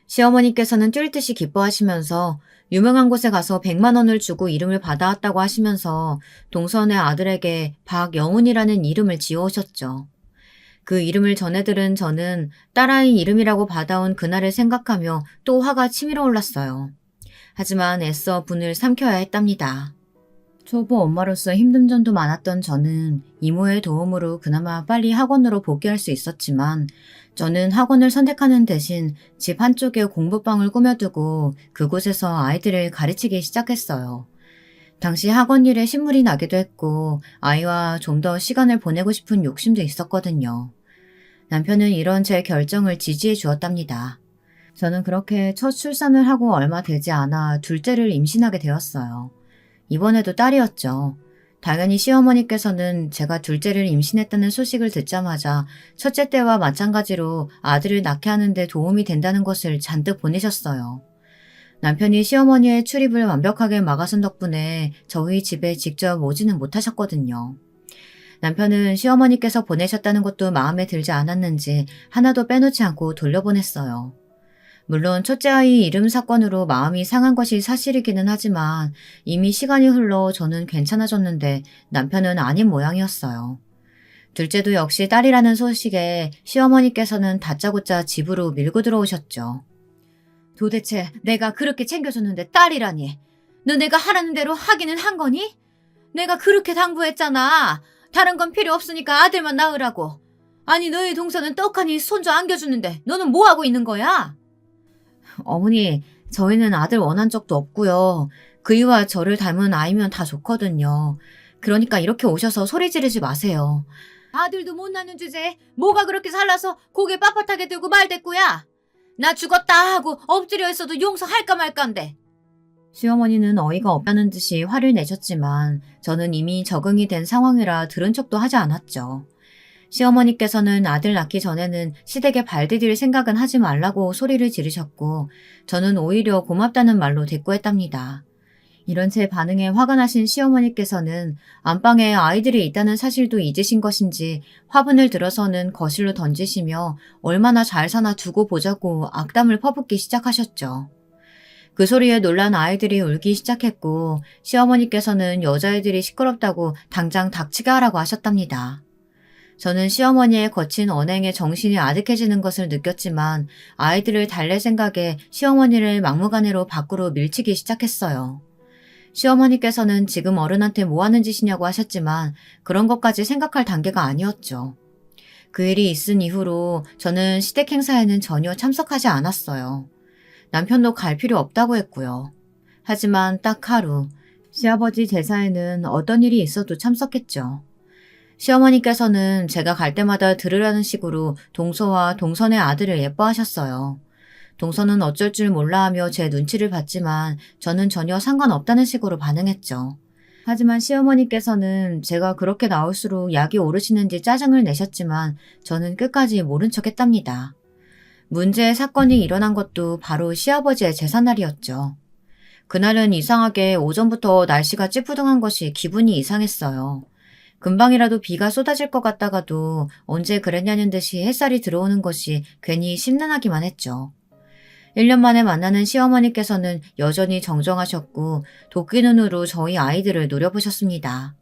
시어머니께서는 뛸 듯이 기뻐하시면서 유명한 곳에 가서 100만 원을 주고 이름을 받아왔다고 하시면서 동선의 아들에게 박영훈이라는 이름을 지어오셨죠. 그 이름을 전해 들은 저는 딸아이 이름이라고 받아온 그날을 생각하며 또 화가 치밀어 올랐어요. 하지만 애써 분을 삼켜야 했답니다. 초보 엄마로서 힘든 점도 많았던 저는 이모의 도움으로 그나마 빨리 학원으로 복귀할 수 있었지만 저는 학원을 선택하는 대신 집 한쪽에 공부방을 꾸며두고 그곳에서 아이들을 가르치기 시작했어요. 당시 학원 일에 신물이 나기도 했고 아이와 좀 더 시간을 보내고 싶은 욕심도 있었거든요. 남편은 이런 제 결정을 지지해 주었답니다. 저는 그렇게 첫 출산을 하고 얼마 되지 않아 둘째를 임신하게 되었어요. 이번에도 딸이었죠. 당연히 시어머니께서는 제가 둘째를 임신했다는 소식을 듣자마자 첫째 때와 마찬가지로 아들을 낳게 하는데 도움이 된다는 것을 잔뜩 보내셨어요. 남편이 시어머니의 출입을 완벽하게 막아선 덕분에 저희 집에 직접 오지는 못하셨거든요. 남편은 시어머니께서 보내셨다는 것도 마음에 들지 않았는지 하나도 빼놓지 않고 돌려보냈어요. 물론 첫째 아이 이름 사건으로 마음이 상한 것이 사실이기는 하지만 이미 시간이 흘러 저는 괜찮아졌는데 남편은 아닌 모양이었어요. 둘째도 역시 딸이라는 소식에 시어머니께서는 다짜고짜 집으로 밀고 들어오셨죠. 도대체 내가 그렇게 챙겨줬는데 딸이라니. 너 내가 하라는 대로 하기는 한 거니? 내가 그렇게 당부했잖아. 다른 건 필요 없으니까 아들만 낳으라고. 아니 너희 동서는 떡하니 손주 안겨주는데 너는 뭐하고 있는 거야? 어머니, 저희는 아들 원한 적도 없고요. 그이와 저를 닮은 아이면 다 좋거든요. 그러니까 이렇게 오셔서 소리 지르지 마세요. 아들도 못 낳는 주제에 뭐가 그렇게 살라서 고개 빳빳하게 들고 말대꾸야. 나 죽었다 하고 엎드려 있어도 용서할까 말까인데. 시어머니는 어이가 없다는 듯이 화를 내셨지만 저는 이미 적응이 된 상황이라 들은 척도 하지 않았죠. 시어머니께서는 아들 낳기 전에는 시댁에 발 디딜 생각은 하지 말라고 소리를 지르셨고 저는 오히려 고맙다는 말로 대꾸했답니다. 이런 제 반응에 화가 나신 시어머니께서는 안방에 아이들이 있다는 사실도 잊으신 것인지 화분을 들어서는 거실로 던지시며 얼마나 잘 사나 두고 보자고 악담을 퍼붓기 시작하셨죠. 그 소리에 놀란 아이들이 울기 시작했고 시어머니께서는 여자애들이 시끄럽다고 당장 닥치게 하라고 하셨답니다. 저는 시어머니의 거친 언행에 정신이 아득해지는 것을 느꼈지만 아이들을 달랠 생각에 시어머니를 막무가내로 밖으로 밀치기 시작했어요. 시어머니께서는 지금 어른한테 뭐 하는 짓이냐고 하셨지만 그런 것까지 생각할 단계가 아니었죠. 그 일이 있은 이후로 저는 시댁 행사에는 전혀 참석하지 않았어요. 남편도 갈 필요 없다고 했고요. 하지만 딱 하루, 시아버지 제사에는 어떤 일이 있어도 참석했죠. 시어머니께서는 제가 갈 때마다 들으라는 식으로 동서와 동선의 아들을 예뻐하셨어요. 동서는 어쩔 줄 몰라 하며 제 눈치를 봤지만 저는 전혀 상관없다는 식으로 반응했죠. 하지만 시어머니께서는 제가 그렇게 나올수록 약이 오르시는지 짜증을 내셨지만 저는 끝까지 모른 척 했답니다. 문제의 사건이 일어난 것도 바로 시아버지의 제삿날이었죠. 그날은 이상하게 오전부터 날씨가 찌뿌둥한 것이 기분이 이상했어요. 금방이라도 비가 쏟아질 것 같다가도 언제 그랬냐는 듯이 햇살이 들어오는 것이 괜히 심란하기만 했죠. 1년 만에 만나는 시어머니께서는 여전히 정정하셨고 도끼 눈으로 저희 아이들을 노려보셨습니다.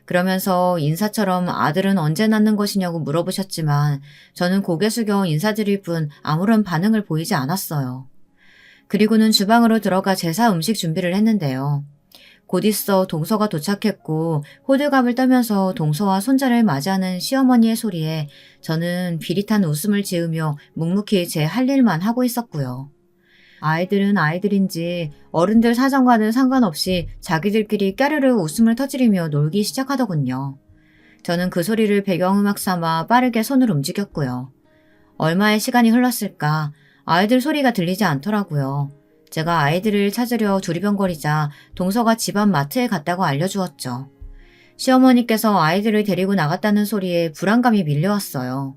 그러면서 인사처럼 아들은 언제 낳는 것이냐고 물어보셨지만 저는 고개 숙여 인사드릴 뿐 아무런 반응을 보이지 않았어요. 그리고는 주방으로 들어가 제사 음식 준비를 했는데요. 곧 있어 동서가 도착했고 호들갑을 떨면서 동서와 손자를 맞이하는 시어머니의 소리에 저는 비릿한 웃음을 지으며 묵묵히 제 할 일만 하고 있었고요. 아이들은 아이들인지 어른들 사정과는 상관없이 자기들끼리 까르르 웃음을 터뜨리며 놀기 시작하더군요. 저는 그 소리를 배경음악 삼아 빠르게 손을 움직였고요. 얼마의 시간이 흘렀을까 아이들 소리가 들리지 않더라고요. 제가 아이들을 찾으려 두리번거리자 동서가 집안 마트에 갔다고 알려주었죠. 시어머니께서 아이들을 데리고 나갔다는 소리에 불안감이 밀려왔어요.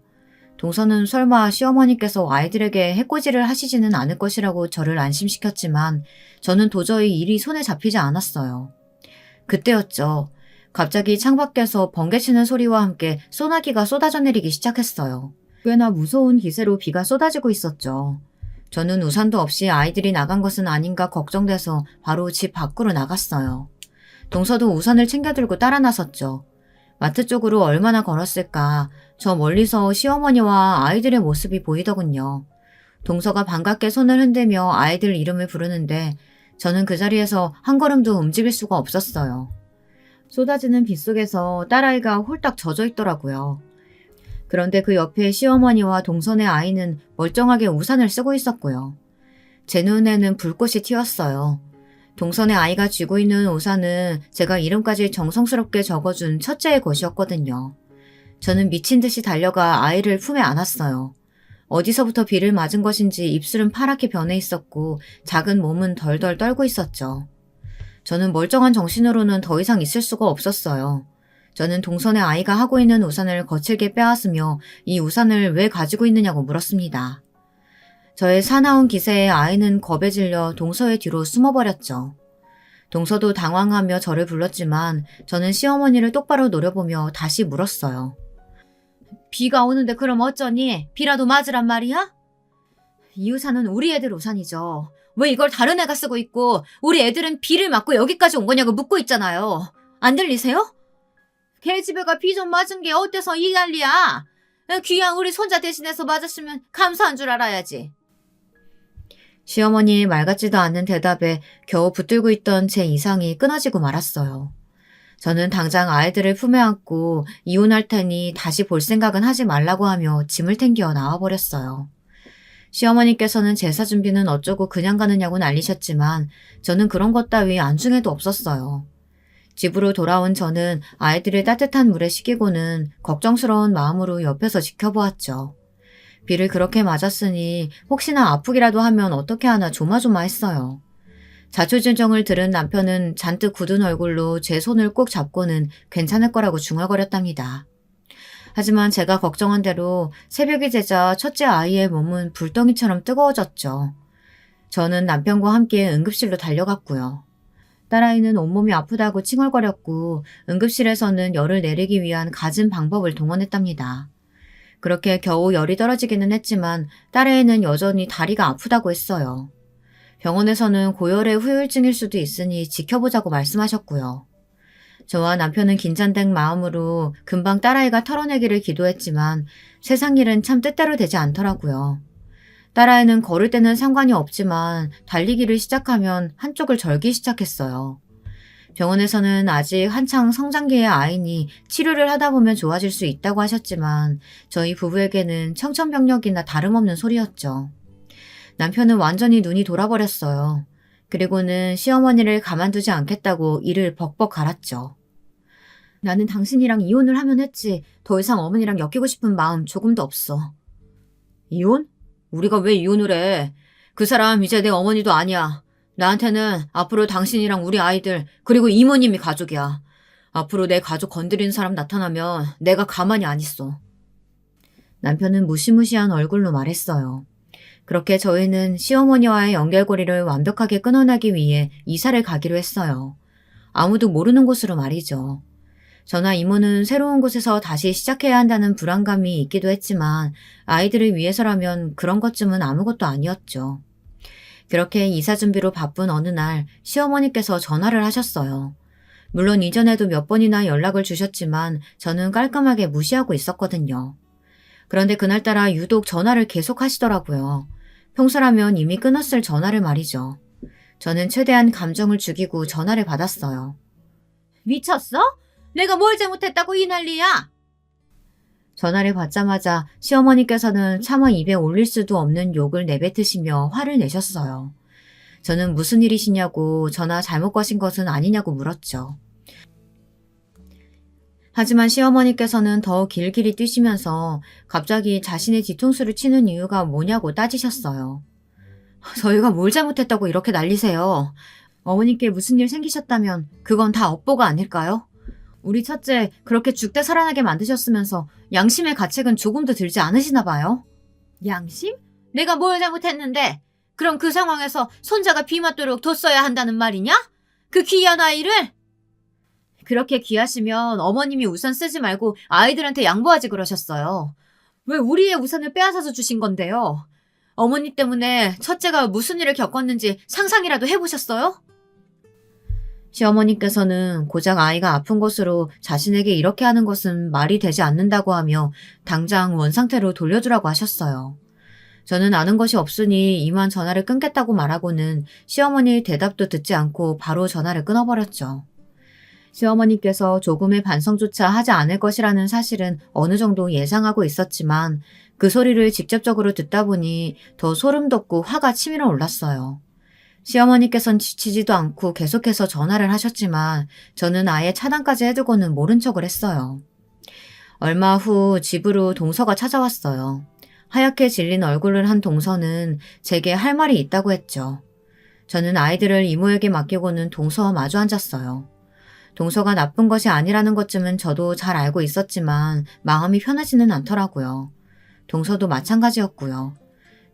동서는 설마 시어머니께서 아이들에게 해코지를 하시지는 않을 것이라고 저를 안심시켰지만 저는 도저히 일이 손에 잡히지 않았어요. 그때였죠. 갑자기 창밖에서 번개치는 소리와 함께 소나기가 쏟아져 내리기 시작했어요. 꽤나 무서운 기세로 비가 쏟아지고 있었죠. 저는 우산도 없이 아이들이 나간 것은 아닌가 걱정돼서 바로 집 밖으로 나갔어요. 동서도 우산을 챙겨 들고 따라 나섰죠. 마트 쪽으로 얼마나 걸었을까. 저 멀리서 시어머니와 아이들의 모습이 보이더군요. 동서가 반갑게 손을 흔들며 아이들 이름을 부르는데 저는 그 자리에서 한 걸음도 움직일 수가 없었어요. 쏟아지는 빗속에서 딸아이가 홀딱 젖어 있더라고요. 그런데 그 옆에 시어머니와 동선의 아이는 멀쩡하게 우산을 쓰고 있었고요. 제 눈에는 불꽃이 튀었어요. 동선의 아이가 쥐고 있는 우산은 제가 이름까지 정성스럽게 적어준 첫째의 것이었거든요. 저는 미친 듯이 달려가 아이를 품에 안았어요. 어디서부터 비를 맞은 것인지 입술은 파랗게 변해 있었고 작은 몸은 덜덜 떨고 있었죠. 저는 멀쩡한 정신으로는 더 이상 있을 수가 없었어요. 저는 동선의 아이가 하고 있는 우산을 거칠게 빼앗으며 이 우산을 왜 가지고 있느냐고 물었습니다. 저의 사나운 기세에 아이는 겁에 질려 동서의 뒤로 숨어버렸죠. 동서도 당황하며 저를 불렀지만 저는 시어머니를 똑바로 노려보며 다시 물었어요. 비가 오는데 그럼 어쩌니? 비라도 맞으란 말이야? 이 우산은 우리 애들 우산이죠. 왜 이걸 다른 애가 쓰고 있고 우리 애들은 비를 맞고 여기까지 온 거냐고 묻고 있잖아요. 안 들리세요? 걔집애가 비 좀 맞은 게 어때서 이 난리야? 귀한 우리 손자 대신해서 맞았으면 감사한 줄 알아야지. 시어머니의 말 같지도 않은 대답에 겨우 붙들고 있던 제 이상이 끊어지고 말았어요. 저는 당장 아이들을 품에 안고 이혼할 테니 다시 볼 생각은 하지 말라고 하며 짐을 챙겨 나와버렸어요. 시어머니께서는 제사 준비는 어쩌고 그냥 가느냐고 난리셨지만 저는 그런 것 따위 안중에도 없었어요. 집으로 돌아온 저는 아이들을 따뜻한 물에 식히고는 걱정스러운 마음으로 옆에서 지켜보았죠. 비를 그렇게 맞았으니 혹시나 아프기라도 하면 어떻게 하나 조마조마했어요. 자초지종을 들은 남편은 잔뜩 굳은 얼굴로 제 손을 꼭 잡고는 괜찮을 거라고 중얼거렸답니다. 하지만 제가 걱정한 대로 새벽이 되자 첫째 아이의 몸은 불덩이처럼 뜨거워졌죠. 저는 남편과 함께 응급실로 달려갔고요. 딸아이는 온몸이 아프다고 칭얼거렸고 응급실에서는 열을 내리기 위한 갖은 방법을 동원했답니다. 그렇게 겨우 열이 떨어지기는 했지만 딸애는 여전히 다리가 아프다고 했어요. 병원에서는 고열의 후유증일 수도 있으니 지켜보자고 말씀하셨고요. 저와 남편은 긴장된 마음으로 금방 딸아이가 털어내기를 기도했지만 세상 일은 참 뜻대로 되지 않더라고요. 딸아이는 걸을 때는 상관이 없지만 달리기를 시작하면 한쪽을 절기 시작했어요. 병원에서는 아직 한창 성장기의 아이니 치료를 하다 보면 좋아질 수 있다고 하셨지만 저희 부부에게는 청천벽력이나 다름없는 소리였죠. 남편은 완전히 눈이 돌아버렸어요. 그리고는 시어머니를 가만두지 않겠다고 이를 벅벅 갈았죠. 나는 당신이랑 이혼을 하면 했지 더 이상 어머니랑 엮이고 싶은 마음 조금도 없어. 이혼? 우리가 왜 이혼을 해? 그 사람 이제 내 어머니도 아니야. 나한테는 앞으로 당신이랑 우리 아이들 그리고 이모님이 가족이야. 앞으로 내 가족 건드리는 사람 나타나면 내가 가만히 안 있어. 남편은 무시무시한 얼굴로 말했어요. 그렇게 저희는 시어머니와의 연결고리를 완벽하게 끊어내기 위해 이사를 가기로 했어요. 아무도 모르는 곳으로 말이죠. 저나 이모는 새로운 곳에서 다시 시작해야 한다는 불안감이 있기도 했지만 아이들을 위해서라면 그런 것쯤은 아무것도 아니었죠. 그렇게 이사 준비로 바쁜 어느 날 시어머니께서 전화를 하셨어요. 물론 이전에도 몇 번이나 연락을 주셨지만 저는 깔끔하게 무시하고 있었거든요. 그런데 그날따라 유독 전화를 계속 하시더라고요. 평소라면 이미 끊었을 전화를 말이죠. 저는 최대한 감정을 죽이고 전화를 받았어요. 미쳤어? 내가 뭘 잘못했다고 이 난리야? 전화를 받자마자 시어머니께서는 차마 입에 올릴 수도 없는 욕을 내뱉으시며 화를 내셨어요. 저는 무슨 일이시냐고 전화 잘못 거신 것은 아니냐고 물었죠. 하지만 시어머니께서는 더 길길이 뛰시면서 갑자기 자신의 뒤통수를 치는 이유가 뭐냐고 따지셨어요. 저희가 뭘 잘못했다고 이렇게 난리세요. 어머니께 무슨 일 생기셨다면 그건 다 업보가 아닐까요? 우리 첫째 그렇게 죽되 살아나게 만드셨으면서 양심의 가책은 조금도 들지 않으시나 봐요. 양심? 내가 뭘 잘못했는데? 그럼 그 상황에서 손자가 비 맞도록 뒀어야 한다는 말이냐? 그 귀한 아이를? 그렇게 귀하시면 어머님이 우산 쓰지 말고 아이들한테 양보하지 그러셨어요. 왜 우리의 우산을 빼앗아서 주신 건데요? 어머니 때문에 첫째가 무슨 일을 겪었는지 상상이라도 해보셨어요? 시어머니께서는 고작 아이가 아픈 것으로 자신에게 이렇게 하는 것은 말이 되지 않는다고 하며 당장 원상태로 돌려주라고 하셨어요. 저는 아는 것이 없으니 이만 전화를 끊겠다고 말하고는 시어머니의 대답도 듣지 않고 바로 전화를 끊어버렸죠. 시어머니께서 조금의 반성조차 하지 않을 것이라는 사실은 어느 정도 예상하고 있었지만 그 소리를 직접적으로 듣다 보니 더 소름 돋고 화가 치밀어 올랐어요. 시어머니께선 지치지도 않고 계속해서 전화를 하셨지만 저는 아예 차단까지 해두고는 모른 척을 했어요. 얼마 후 집으로 동서가 찾아왔어요. 하얗게 질린 얼굴을 한 동서는 제게 할 말이 있다고 했죠. 저는 아이들을 이모에게 맡기고는 동서와 마주 앉았어요. 동서가 나쁜 것이 아니라는 것쯤은 저도 잘 알고 있었지만 마음이 편하지는 않더라고요. 동서도 마찬가지였고요.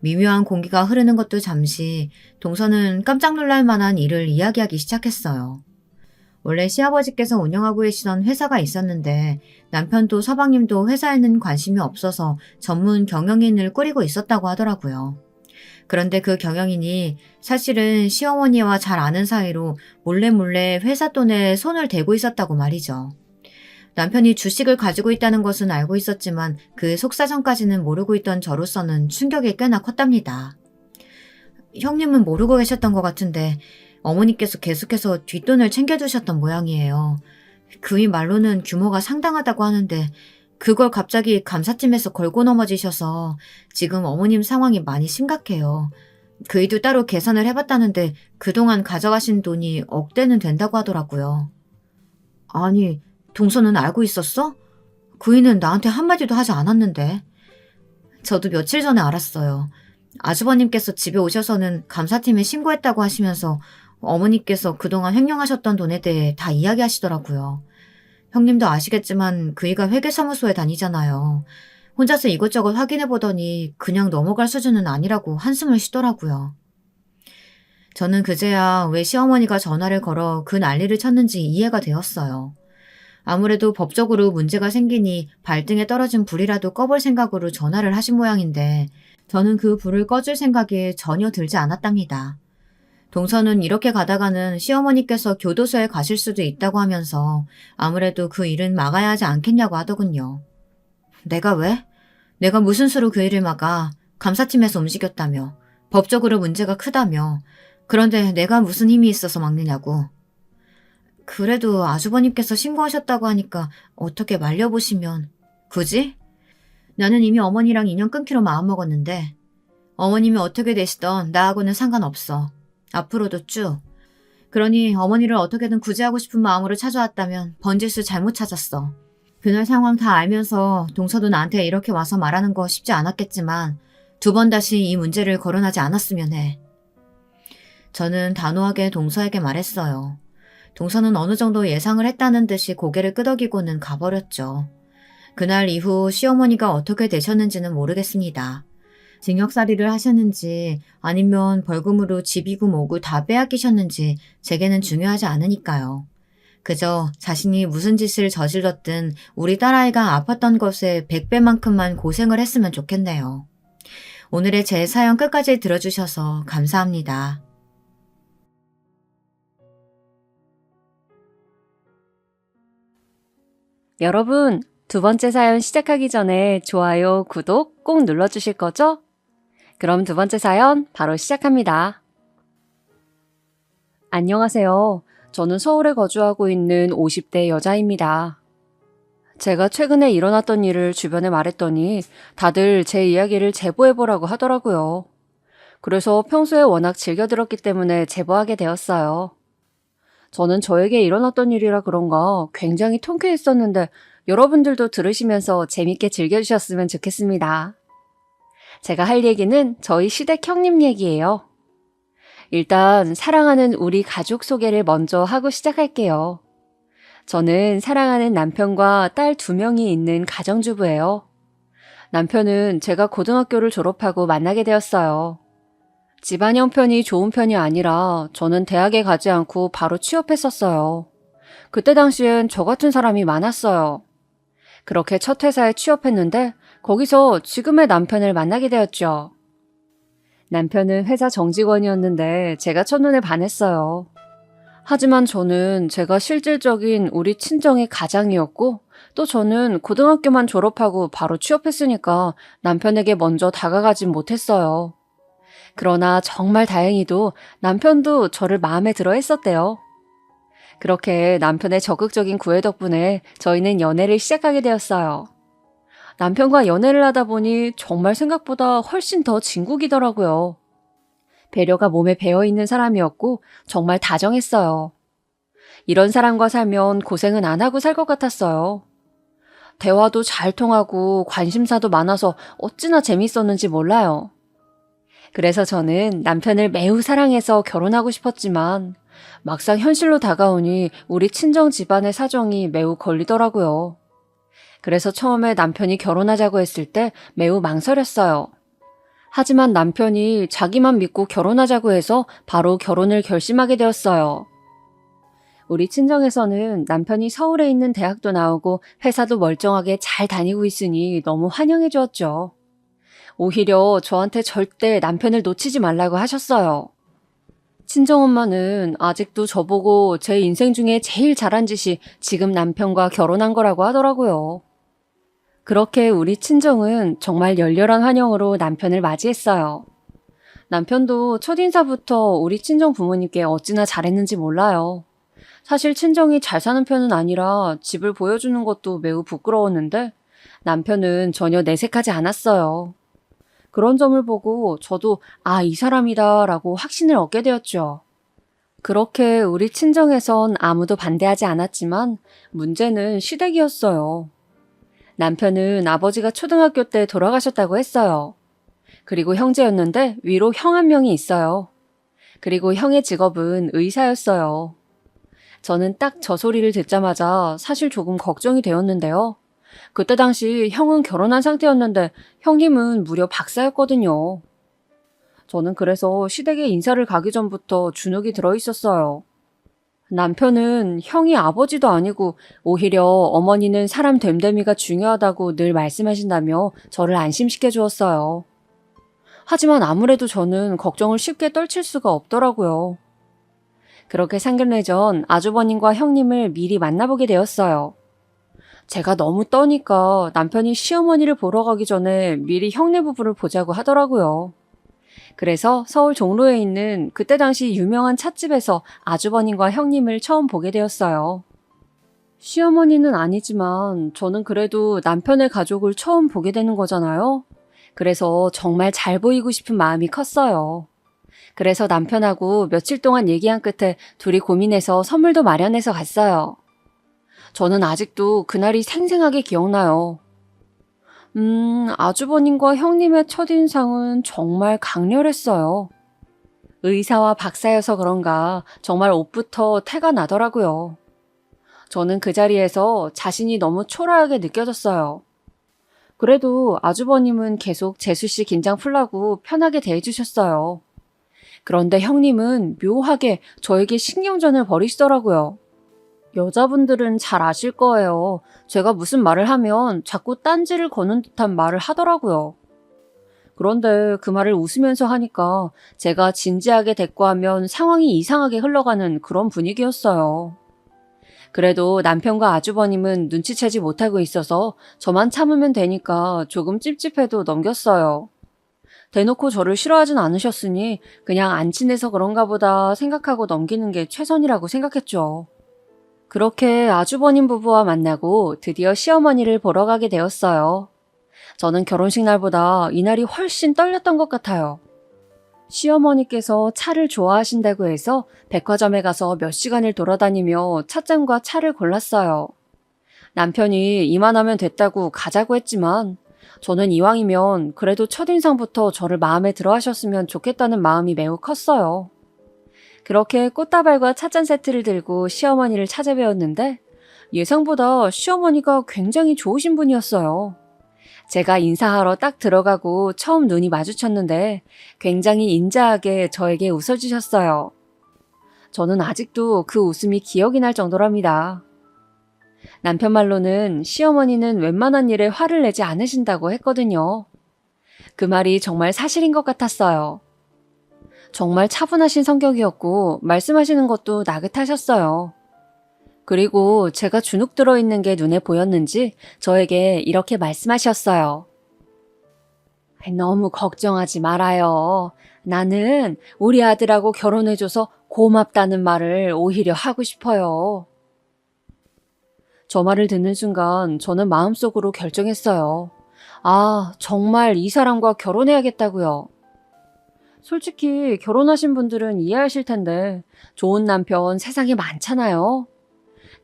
미묘한 공기가 흐르는 것도 잠시 동서는 깜짝 놀랄 만한 일을 이야기하기 시작했어요. 원래 시아버지께서 운영하고 계시던 회사가 있었는데 남편도 서방님도 회사에는 관심이 없어서 전문 경영인을 꾸리고 있었다고 하더라고요. 그런데 그 경영인이 사실은 시어머니와 잘 아는 사이로 몰래 회사 돈에 손을 대고 있었다고 말이죠. 남편이 주식을 가지고 있다는 것은 알고 있었지만 그 속사정까지는 모르고 있던 저로서는 충격이 꽤나 컸답니다. 형님은 모르고 계셨던 것 같은데 어머니께서 계속해서 뒷돈을 챙겨주셨던 모양이에요. 그의 말로는 규모가 상당하다고 하는데 그걸 갑자기 감사팀에서 걸고 넘어지셔서 지금 어머님 상황이 많이 심각해요. 그이도 따로 계산을 해봤다는데 그동안 가져가신 돈이 억대는 된다고 하더라고요. 아니, 동서는 알고 있었어? 그이는 나한테 한마디도 하지 않았는데. 저도 며칠 전에 알았어요. 아주버님께서 집에 오셔서는 감사팀에 신고했다고 하시면서 어머니께서 그동안 횡령하셨던 돈에 대해 다 이야기하시더라고요. 형님도 아시겠지만 그이가 회계사무소에 다니잖아요. 혼자서 이것저것 확인해보더니 그냥 넘어갈 수준은 아니라고 한숨을 쉬더라고요. 저는 그제야 왜 시어머니가 전화를 걸어 그 난리를 쳤는지 이해가 되었어요. 아무래도 법적으로 문제가 생기니 발등에 떨어진 불이라도 꺼볼 생각으로 전화를 하신 모양인데 저는 그 불을 꺼줄 생각이 전혀 들지 않았답니다. 동서는 이렇게 가다가는 시어머니께서 교도소에 가실 수도 있다고 하면서 아무래도 그 일은 막아야 하지 않겠냐고 하더군요. 내가 왜? 내가 무슨 수로 그 일을 막아? 감사팀에서 움직였다며. 법적으로 문제가 크다며. 그런데 내가 무슨 힘이 있어서 막느냐고. 그래도 아주버님께서 신고하셨다고 하니까 어떻게 말려보시면. 굳이? 나는 이미 어머니랑 인연 끊기로 마음먹었는데 어머님이 어떻게 되시던 나하고는 상관없어. 앞으로도 쭉. 그러니 어머니를 어떻게든 구제하고 싶은 마음으로 찾아왔다면 번지수 잘못 찾았어. 그날 상황 다 알면서 동서도 나한테 이렇게 와서 말하는 거 쉽지 않았겠지만 2번 다시 이 문제를 거론하지 않았으면 해. 저는 단호하게 동서에게 말했어요. 동서는 어느 정도 예상을 했다는 듯이 고개를 끄덕이고는 가버렸죠. 그날 이후 시어머니가 어떻게 되셨는지는 모르겠습니다. 징역살이를 하셨는지 아니면 벌금으로 집이고 뭐고 다 빼앗기셨는지 제게는 중요하지 않으니까요. 그저 자신이 무슨 짓을 저질렀든 우리 딸아이가 아팠던 것에 100배만큼만 고생을 했으면 좋겠네요. 오늘의 제 사연 끝까지 들어주셔서 감사합니다. 여러분, 2번째 사연 시작하기 전에 좋아요, 구독 꼭 눌러주실 거죠? 그럼 2번째 사연 바로 시작합니다. 안녕하세요. 저는 서울에 거주하고 있는 50대 여자입니다. 제가 최근에 일어났던 일을 주변에 말했더니 다들 제 이야기를 제보해보라고 하더라고요. 그래서 평소에 워낙 즐겨 들었기 때문에 제보하게 되었어요. 저는 저에게 일어났던 일이라 그런가 굉장히 통쾌했었는데 여러분들도 들으시면서 재밌게 즐겨주셨으면 좋겠습니다. 제가 할 얘기는 저희 시댁 형님 얘기예요. 일단 사랑하는 우리 가족 소개를 먼저 하고 시작할게요. 저는 사랑하는 남편과 딸 2명이 있는 가정주부예요. 남편은 제가 고등학교를 졸업하고 만나게 되었어요. 집안 형편이 좋은 편이 아니라 저는 대학에 가지 않고 바로 취업했었어요. 그때 당시엔 저 같은 사람이 많았어요. 그렇게 첫 회사에 취업했는데 거기서 지금의 남편을 만나게 되었죠. 남편은 회사 정직원이었는데 제가 첫눈에 반했어요. 하지만 저는 제가 실질적인 우리 친정의 가장이었고 또 저는 고등학교만 졸업하고 바로 취업했으니까 남편에게 먼저 다가가진 못했어요. 그러나 정말 다행히도 남편도 저를 마음에 들어 했었대요. 그렇게 남편의 적극적인 구애 덕분에 저희는 연애를 시작하게 되었어요. 남편과 연애를 하다 보니 정말 생각보다 훨씬 더 진국이더라고요. 배려가 몸에 배어있는 사람이었고 정말 다정했어요. 이런 사람과 살면 고생은 안 하고 살 것 같았어요. 대화도 잘 통하고 관심사도 많아서 어찌나 재밌었는지 몰라요. 그래서 저는 남편을 매우 사랑해서 결혼하고 싶었지만 막상 현실로 다가오니 우리 친정 집안의 사정이 매우 걸리더라고요. 그래서 처음에 남편이 결혼하자고 했을 때 매우 망설였어요. 하지만 남편이 자기만 믿고 결혼하자고 해서 바로 결혼을 결심하게 되었어요. 우리 친정에서는 남편이 서울에 있는 대학도 나오고 회사도 멀쩡하게 잘 다니고 있으니 너무 환영해 주었죠. 오히려 저한테 절대 남편을 놓치지 말라고 하셨어요. 친정엄마는 아직도 저보고 제 인생 중에 제일 잘한 짓이 지금 남편과 결혼한 거라고 하더라고요. 그렇게 우리 친정은 정말 열렬한 환영으로 남편을 맞이했어요. 남편도 첫인사부터 우리 친정 부모님께 어찌나 잘했는지 몰라요. 사실 친정이 잘 사는 편은 아니라 집을 보여주는 것도 매우 부끄러웠는데 남편은 전혀 내색하지 않았어요. 그런 점을 보고 저도 이 사람이다 라고 확신을 얻게 되었죠. 그렇게 우리 친정에선 아무도 반대하지 않았지만 문제는 시댁이었어요. 남편은 아버지가 초등학교 때 돌아가셨다고 했어요. 그리고 형제였는데 위로 형 한 명이 있어요. 그리고 형의 직업은 의사였어요. 저는 딱 저 소리를 듣자마자 사실 조금 걱정이 되었는데요. 그때 당시 형은 결혼한 상태였는데 형님은 무려 박사였거든요. 저는 그래서 시댁에 인사를 가기 전부터 주눅이 들어 있었어요. 남편은 형이 아버지도 아니고 오히려 어머니는 사람 됨됨이가 중요하다고 늘 말씀하신다며 저를 안심시켜 주었어요. 하지만 아무래도 저는 걱정을 쉽게 떨칠 수가 없더라고요. 그렇게 상견례 전 아주버님과 형님을 미리 만나보게 되었어요. 제가 너무 떠니까 남편이 시어머니를 보러 가기 전에 미리 형네 부부를 보자고 하더라고요. 그래서 서울 종로에 있는 그때 당시 유명한 찻집에서 아주버님과 형님을 처음 보게 되었어요. 시어머니는 아니지만 저는 그래도 남편의 가족을 처음 보게 되는 거잖아요. 그래서 정말 잘 보이고 싶은 마음이 컸어요. 그래서 남편하고 며칠 동안 얘기한 끝에 둘이 고민해서 선물도 마련해서 갔어요. 저는 아직도 그날이 생생하게 기억나요. 아주버님과 형님의 첫인상은 정말 강렬했어요. 의사와 박사여서 그런가 정말 옷부터 태가 나더라고요. 저는 그 자리에서 자신이 너무 초라하게 느껴졌어요. 그래도 아주버님은 계속 재수씨 긴장 풀라고 편하게 대해주셨어요. 그런데 형님은 묘하게 저에게 신경전을 벌이시더라고요. 여자분들은 잘 아실 거예요. 제가 무슨 말을 하면 자꾸 딴지를 거는 듯한 말을 하더라고요. 그런데 그 말을 웃으면서 하니까 제가 진지하게 대꾸하면 상황이 이상하게 흘러가는 그런 분위기였어요. 그래도 남편과 아주버님은 눈치채지 못하고 있어서 저만 참으면 되니까 조금 찝찝해도 넘겼어요. 대놓고 저를 싫어하진 않으셨으니 그냥 안 친해서 그런가 보다 생각하고 넘기는 게 최선이라고 생각했죠. 그렇게 아주버님 부부와 만나고 드디어 시어머니를 보러 가게 되었어요. 저는 결혼식 날보다 이날이 훨씬 떨렸던 것 같아요. 시어머니께서 차를 좋아하신다고 해서 백화점에 가서 몇 시간을 돌아다니며 찻잔과 차를 골랐어요. 남편이 이만하면 됐다고 가자고 했지만 저는 이왕이면 그래도 첫인상부터 저를 마음에 들어 하셨으면 좋겠다는 마음이 매우 컸어요. 그렇게 꽃다발과 찻잔 세트를 들고 시어머니를 찾아뵈었는데 예상보다 시어머니가 굉장히 좋으신 분이었어요. 제가 인사하러 딱 들어가고 처음 눈이 마주쳤는데 굉장히 인자하게 저에게 웃어주셨어요. 저는 아직도 그 웃음이 기억이 날 정도랍니다. 남편 말로는 시어머니는 웬만한 일에 화를 내지 않으신다고 했거든요. 그 말이 정말 사실인 것 같았어요. 정말 차분하신 성격이었고 말씀하시는 것도 나긋하셨어요. 그리고 제가 주눅 들어있는 게 눈에 보였는지 저에게 이렇게 말씀하셨어요. 너무 걱정하지 말아요. 나는 우리 아들하고 결혼해줘서 고맙다는 말을 오히려 하고 싶어요. 저 말을 듣는 순간 저는 마음속으로 결정했어요. 아, 정말 이 사람과 결혼해야겠다고요. 솔직히 결혼하신 분들은 이해하실 텐데 좋은 남편 세상에 많잖아요.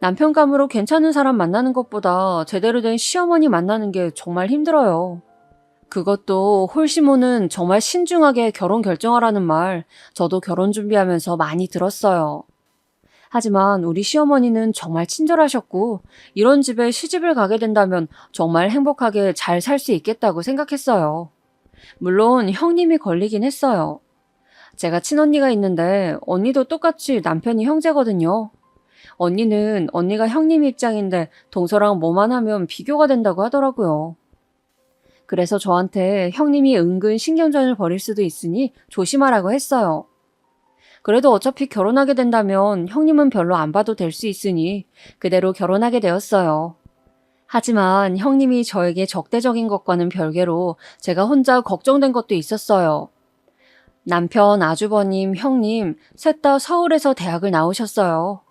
남편감으로 괜찮은 사람 만나는 것보다 제대로 된 시어머니 만나는 게 정말 힘들어요. 그것도 홀시모는 정말 신중하게 결혼 결정하라는 말 저도 결혼 준비하면서 많이 들었어요. 하지만 우리 시어머니는 정말 친절하셨고 이런 집에 시집을 가게 된다면 정말 행복하게 잘 살 수 있겠다고 생각했어요. 물론 형님이 걸리긴 했어요. 제가 친언니가 있는데 언니도 똑같이 남편이 형제거든요. 언니는 언니가 형님 입장인데 동서랑 뭐만 하면 비교가 된다고 하더라고요. 그래서 저한테 형님이 은근 신경전을 벌일 수도 있으니 조심하라고 했어요. 그래도 어차피 결혼하게 된다면 형님은 별로 안 봐도 될 수 있으니 그대로 결혼하게 되었어요. 하지만 형님이 저에게 적대적인 것과는 별개로 제가 혼자 걱정된 것도 있었어요. 남편, 아주버님, 형님 셋 다 서울에서 대학을 나오셨어요.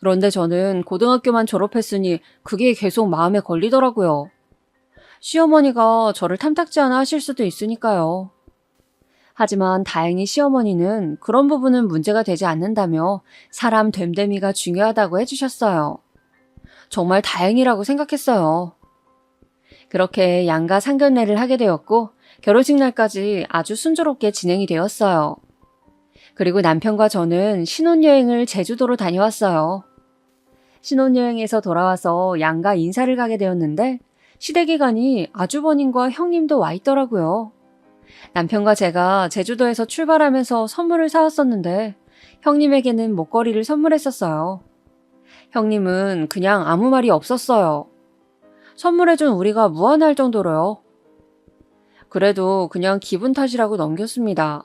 그런데 저는 고등학교만 졸업했으니 그게 계속 마음에 걸리더라고요. 시어머니가 저를 탐탁지 않아 하실 수도 있으니까요. 하지만 다행히 시어머니는 그런 부분은 문제가 되지 않는다며 사람 됨됨이가 중요하다고 해주셨어요. 정말 다행이라고 생각했어요. 그렇게 양가 상견례를 하게 되었고 결혼식 날까지 아주 순조롭게 진행이 되었어요. 그리고 남편과 저는 신혼여행을 제주도로 다녀왔어요. 신혼여행에서 돌아와서 양가 인사를 가게 되었는데 시댁에 가니 아주버님과 형님도 와 있더라고요. 남편과 제가 제주도에서 출발하면서 선물을 사왔었는데 형님에게는 목걸이를 선물했었어요. 형님은 그냥 아무 말이 없었어요. 선물해준 우리가 무안할 정도로요. 그래도 그냥 기분 탓이라고 넘겼습니다.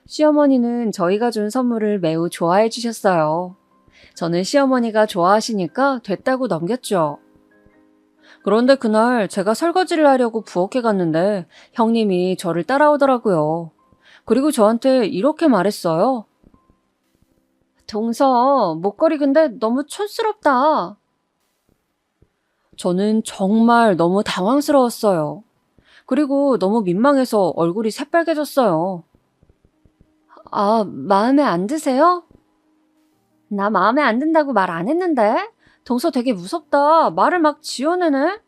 시어머니는 저희가 준 선물을 매우 좋아해 주셨어요. 저는 시어머니가 좋아하시니까 됐다고 넘겼죠. 그런데 그날 제가 설거지를 하려고 부엌에 갔는데 형님이 저를 따라오더라고요. 그리고 저한테 이렇게 말했어요. 동서, 목걸이 근데 너무 촌스럽다. 저는 정말 너무 당황스러웠어요. 그리고 너무 민망해서 얼굴이 새빨개졌어요. 아, 마음에 안 드세요? 나 마음에 안 든다고 말 안 했는데? 동서 되게 무섭다. 말을 막 지어내네?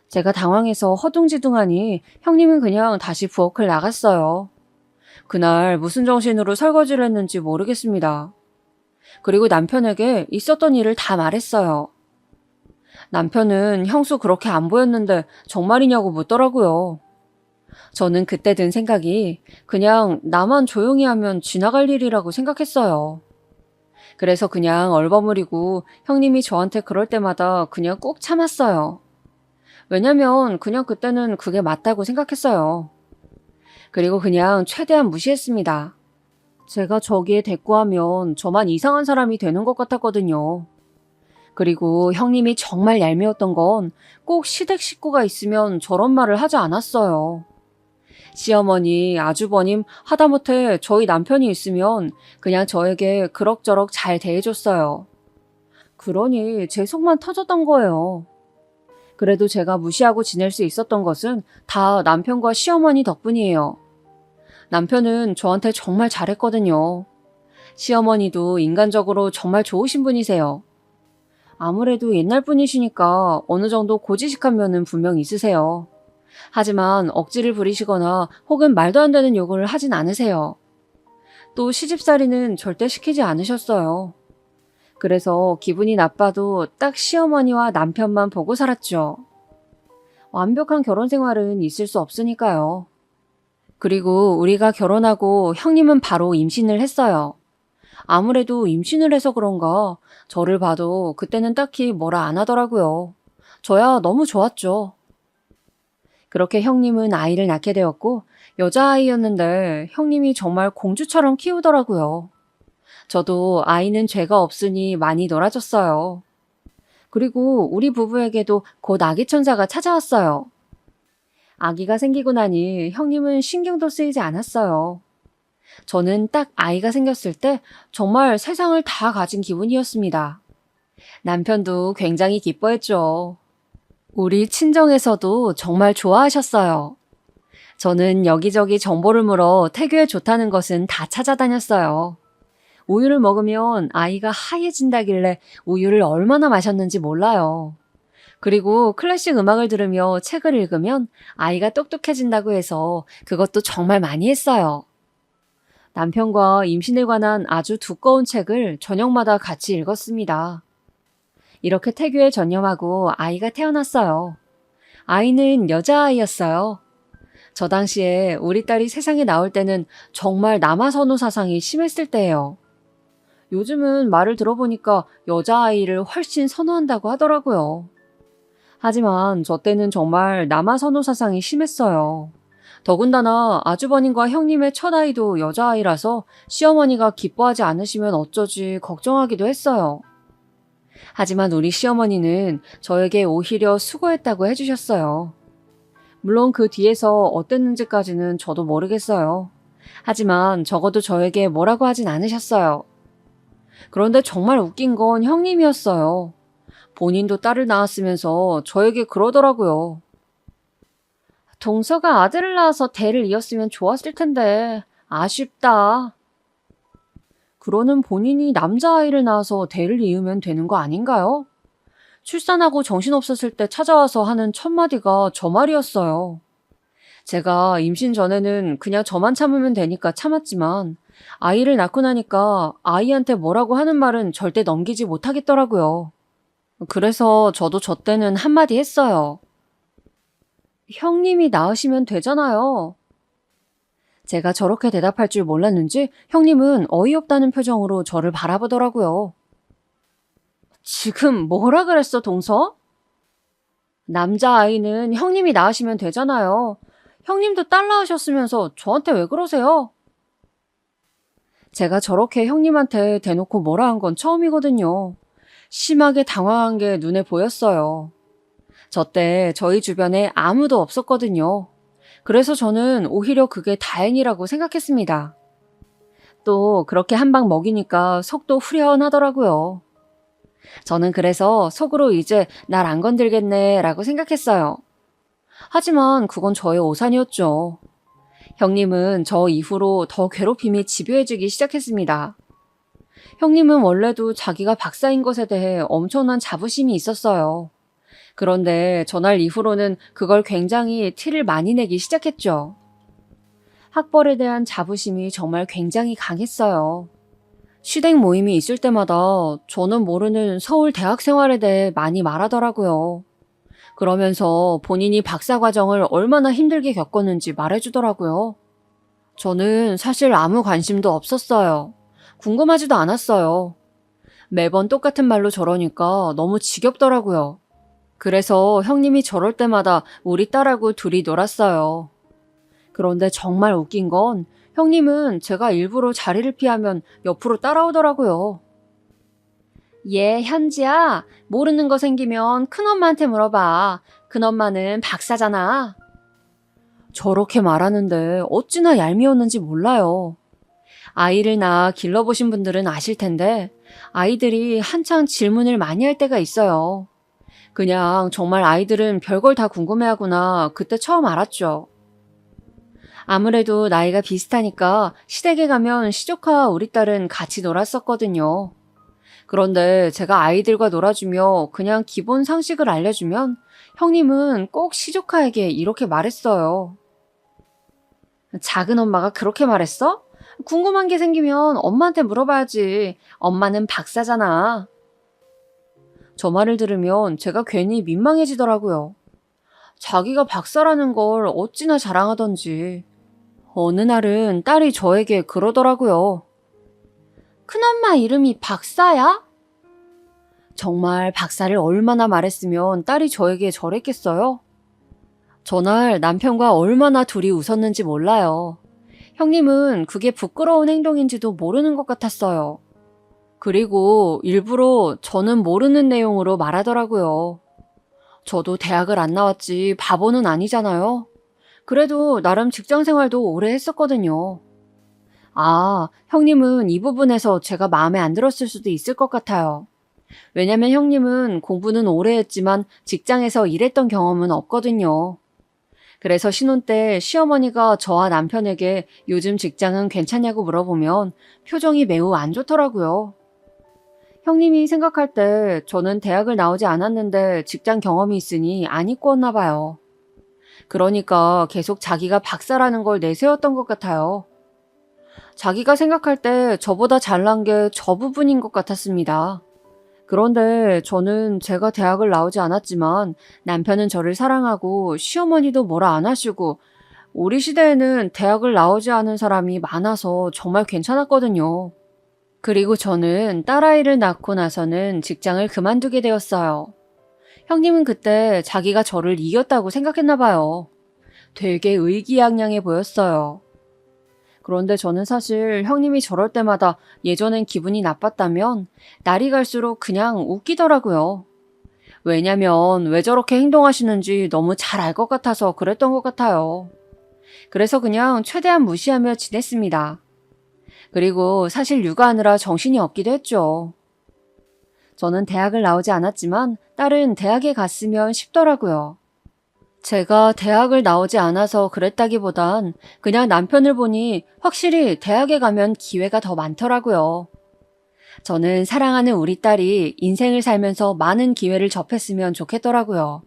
제가 당황해서 허둥지둥하니 형님은 그냥 다시 부엌을 나갔어요. 그날 무슨 정신으로 설거지를 했는지 모르겠습니다. 그리고 남편에게 있었던 일을 다 말했어요. 남편은 형수 그렇게 안 보였는데 정말이냐고 묻더라고요. 저는 그때 든 생각이 그냥 나만 조용히 하면 지나갈 일이라고 생각했어요. 그래서 그냥 얼버무리고 형님이 저한테 그럴 때마다 그냥 꾹 참았어요. 왜냐면 그냥 그때는 그게 맞다고 생각했어요. 그리고 그냥 최대한 무시했습니다. 제가 저기에 대꾸하면 저만 이상한 사람이 되는 것 같았거든요. 그리고 형님이 정말 얄미웠던 건 꼭 시댁 식구가 있으면 저런 말을 하지 않았어요. 시어머니, 아주버님, 하다못해 저희 남편이 있으면 그냥 저에게 그럭저럭 잘 대해줬어요. 그러니 제 속만 터졌던 거예요. 그래도 제가 무시하고 지낼 수 있었던 것은 다 남편과 시어머니 덕분이에요. 남편은 저한테 정말 잘했거든요. 시어머니도 인간적으로 정말 좋으신 분이세요. 아무래도 옛날 분이시니까 어느 정도 고지식한 면은 분명 있으세요. 하지만 억지를 부리시거나 혹은 말도 안 되는 요구를 하진 않으세요. 또 시집살이는 절대 시키지 않으셨어요. 그래서 기분이 나빠도 딱 시어머니와 남편만 보고 살았죠. 완벽한 결혼 생활은 있을 수 없으니까요. 그리고 우리가 결혼하고 형님은 바로 임신을 했어요. 아무래도 임신을 해서 그런가 저를 봐도 그때는 딱히 뭐라 안 하더라고요. 저야 너무 좋았죠. 그렇게 형님은 아이를 낳게 되었고 여자아이였는데 형님이 정말 공주처럼 키우더라고요. 저도 아이는 죄가 없으니 많이 놀아줬어요. 그리고 우리 부부에게도 곧 아기 천사가 찾아왔어요. 아기가 생기고 나니 형님은 신경도 쓰이지 않았어요. 저는 딱 아이가 생겼을 때 정말 세상을 다 가진 기분이었습니다. 남편도 굉장히 기뻐했죠. 우리 친정에서도 정말 좋아하셨어요. 저는 여기저기 정보를 물어 태교에 좋다는 것은 다 찾아다녔어요. 우유를 먹으면 아이가 하얘진다길래 우유를 얼마나 마셨는지 몰라요. 그리고 클래식 음악을 들으며 책을 읽으면 아이가 똑똑해진다고 해서 그것도 정말 많이 했어요. 남편과 임신에 관한 아주 두꺼운 책을 저녁마다 같이 읽었습니다. 이렇게 태교에 전념하고 아이가 태어났어요. 아이는 여자아이였어요. 저 당시에 우리 딸이 세상에 나올 때는 정말 남아선호 사상이 심했을 때예요. 요즘은 말을 들어보니까 여자아이를 훨씬 선호한다고 하더라고요. 하지만 저 때는 정말 남아선호 사상이 심했어요. 더군다나 아주버님과 형님의 첫 아이도 여자아이라서 시어머니가 기뻐하지 않으시면 어쩌지 걱정하기도 했어요. 하지만 우리 시어머니는 저에게 오히려 수고했다고 해주셨어요. 물론 그 뒤에서 어땠는지까지는 저도 모르겠어요. 하지만 적어도 저에게 뭐라고 하진 않으셨어요. 그런데 정말 웃긴 건 형님이었어요. 본인도 딸을 낳았으면서 저에게 그러더라고요. 동서가 아들을 낳아서 대를 이었으면 좋았을 텐데 아쉽다. 그러는 본인이 남자아이를 낳아서 대를 이으면 되는 거 아닌가요? 출산하고 정신없었을 때 찾아와서 하는 첫 마디가 저 말이었어요. 제가 임신 전에는 그냥 저만 참으면 되니까 참았지만 아이를 낳고 나니까 아이한테 뭐라고 하는 말은 절대 넘기지 못하겠더라고요. 그래서 저도 저 때는 한마디 했어요. 형님이 낳으시면 되잖아요. 제가 저렇게 대답할 줄 몰랐는지 형님은 어이없다는 표정으로 저를 바라보더라고요. 지금 뭐라 그랬어, 동서? 남자아이는 형님이 낳으시면 되잖아요. 형님도 딸 낳으셨으면서 저한테 왜 그러세요? 제가 저렇게 형님한테 대놓고 뭐라 한 건 처음이거든요. 심하게 당황한 게 눈에 보였어요. 저 때 저희 주변에 아무도 없었거든요. 그래서 저는 오히려 그게 다행이라고 생각했습니다. 또 그렇게 한 방 먹이니까 속도 후련하더라고요. 저는 그래서 속으로 이제 날 안 건들겠네 라고 생각했어요. 하지만 그건 저의 오산이었죠. 형님은 저 이후로 더 괴롭힘이 집요해지기 시작했습니다. 형님은 원래도 자기가 박사인 것에 대해 엄청난 자부심이 있었어요. 그런데 전날 이후로는 그걸 굉장히 티를 많이 내기 시작했죠. 학벌에 대한 자부심이 정말 굉장히 강했어요. 시댁 모임이 있을 때마다 저는 모르는 서울 대학 생활에 대해 많이 말하더라고요. 그러면서 본인이 박사 과정을 얼마나 힘들게 겪었는지 말해주더라고요. 저는 사실 아무 관심도 없었어요. 궁금하지도 않았어요. 매번 똑같은 말로 저러니까 너무 지겹더라고요. 그래서 형님이 저럴 때마다 우리 딸하고 둘이 놀았어요. 그런데 정말 웃긴 건 형님은 제가 일부러 자리를 피하면 옆으로 따라오더라고요. 얘 현지야, 모르는 거 생기면 큰엄마한테 물어봐. 큰엄마는 박사잖아. 저렇게 말하는데 어찌나 얄미웠는지 몰라요. 아이를 낳아 길러보신 분들은 아실 텐데 아이들이 한창 질문을 많이 할 때가 있어요. 그냥 정말 아이들은 별걸 다 궁금해하구나 그때 처음 알았죠. 아무래도 나이가 비슷하니까 시댁에 가면 시조카와 우리 딸은 같이 놀았었거든요. 그런데 제가 아이들과 놀아주며 그냥 기본 상식을 알려주면 형님은 꼭 시조카에게 이렇게 말했어요. 작은 엄마가 그렇게 말했어? 궁금한 게 생기면 엄마한테 물어봐야지. 엄마는 박사잖아. 저 말을 들으면 제가 괜히 민망해지더라고요. 자기가 박사라는 걸 어찌나 자랑하던지. 어느 날은 딸이 저에게 그러더라고요. 큰엄마 이름이 박사야? 정말 박사를 얼마나 말했으면 딸이 저에게 저랬겠어요? 전날 남편과 얼마나 둘이 웃었는지 몰라요. 형님은 그게 부끄러운 행동인지도 모르는 것 같았어요. 그리고 일부러 저는 모르는 내용으로 말하더라고요. 저도 대학을 안 나왔지 바보는 아니잖아요. 그래도 나름 직장 생활도 오래 했었거든요. 아, 형님은 이 부분에서 제가 마음에 안 들었을 수도 있을 것 같아요. 왜냐면 형님은 공부는 오래 했지만 직장에서 일했던 경험은 없거든요. 그래서 신혼 때 시어머니가 저와 남편에게 요즘 직장은 괜찮냐고 물어보면 표정이 매우 안 좋더라고요. 형님이 생각할 때 저는 대학을 나오지 않았는데 직장 경험이 있으니 안 이뻤나 봐요. 그러니까 계속 자기가 박사라는 걸 내세웠던 것 같아요. 자기가 생각할 때 저보다 잘난 게 저 부분인 것 같았습니다. 그런데 저는 제가 대학을 나오지 않았지만 남편은 저를 사랑하고 시어머니도 뭐라 안 하시고 우리 시대에는 대학을 나오지 않은 사람이 많아서 정말 괜찮았거든요. 그리고 저는 딸아이를 낳고 나서는 직장을 그만두게 되었어요. 형님은 그때 자기가 저를 이겼다고 생각했나 봐요. 되게 의기양양해 보였어요. 그런데 저는 사실 형님이 저럴 때마다 예전엔 기분이 나빴다면 날이 갈수록 그냥 웃기더라고요. 왜냐면 왜 저렇게 행동하시는지 너무 잘 알 것 같아서 그랬던 것 같아요. 그래서 그냥 최대한 무시하며 지냈습니다. 그리고 사실 육아하느라 정신이 없기도 했죠. 저는 대학을 나오지 않았지만 딸은 대학에 갔으면 싶더라고요. 제가 대학을 나오지 않아서 그랬다기보단 그냥 남편을 보니 확실히 대학에 가면 기회가 더 많더라고요. 저는 사랑하는 우리 딸이 인생을 살면서 많은 기회를 접했으면 좋겠더라고요.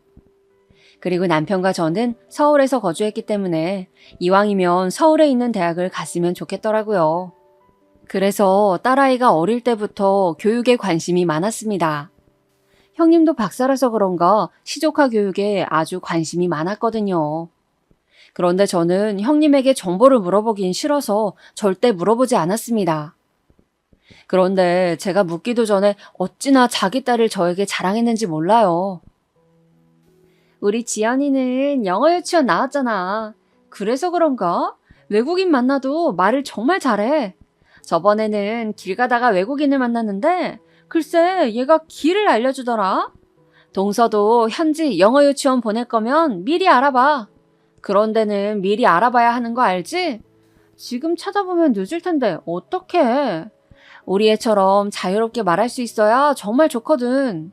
그리고 남편과 저는 서울에서 거주했기 때문에 이왕이면 서울에 있는 대학을 갔으면 좋겠더라고요. 그래서 딸아이가 어릴 때부터 교육에 관심이 많았습니다. 형님도 박사라서 그런가 시조카 교육에 아주 관심이 많았거든요. 그런데 저는 형님에게 정보를 물어보긴 싫어서 절대 물어보지 않았습니다. 그런데 제가 묻기도 전에 어찌나 자기 딸을 저에게 자랑했는지 몰라요. 우리 지연이는 영어 유치원 나왔잖아. 그래서 그런가? 외국인 만나도 말을 정말 잘해. 저번에는 길 가다가 외국인을 만났는데 글쎄 얘가 길을 알려주더라. 동서도 현지 영어 유치원 보낼 거면 미리 알아봐. 그런 데는 미리 알아봐야 하는 거 알지? 지금 찾아보면 늦을 텐데 어떡해. 우리 애처럼 자유롭게 말할 수 있어야 정말 좋거든.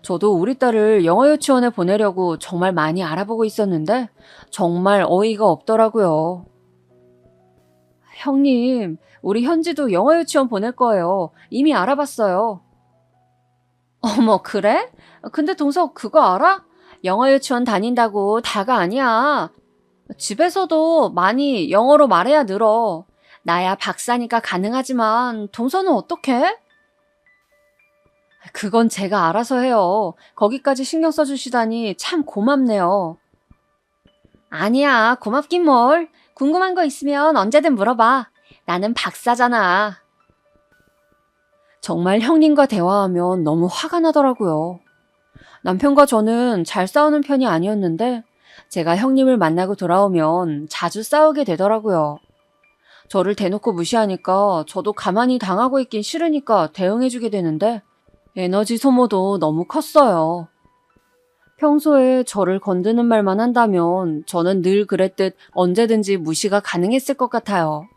저도 우리 딸을 영어 유치원에 보내려고 정말 많이 알아보고 있었는데 정말 어이가 없더라고요. 형님, 우리 현지도 영어 유치원 보낼 거예요. 이미 알아봤어요. 어머, 그래? 근데 동서 그거 알아? 영어 유치원 다닌다고 다가 아니야. 집에서도 많이 영어로 말해야 늘어. 나야 박사니까 가능하지만 동서는 어떡해? 그건 제가 알아서 해요. 거기까지 신경 써주시다니 참 고맙네요. 아니야, 고맙긴 뭘. 궁금한 거 있으면 언제든 물어봐. 나는 박사잖아. 정말 형님과 대화하면 너무 화가 나더라고요. 남편과 저는 잘 싸우는 편이 아니었는데 제가 형님을 만나고 돌아오면 자주 싸우게 되더라고요. 저를 대놓고 무시하니까 저도 가만히 당하고 있긴 싫으니까 대응해주게 되는데 에너지 소모도 너무 컸어요. 평소에 저를 건드는 말만 한다면 저는 늘 그랬듯 언제든지 무시가 가능했을 것 같아요.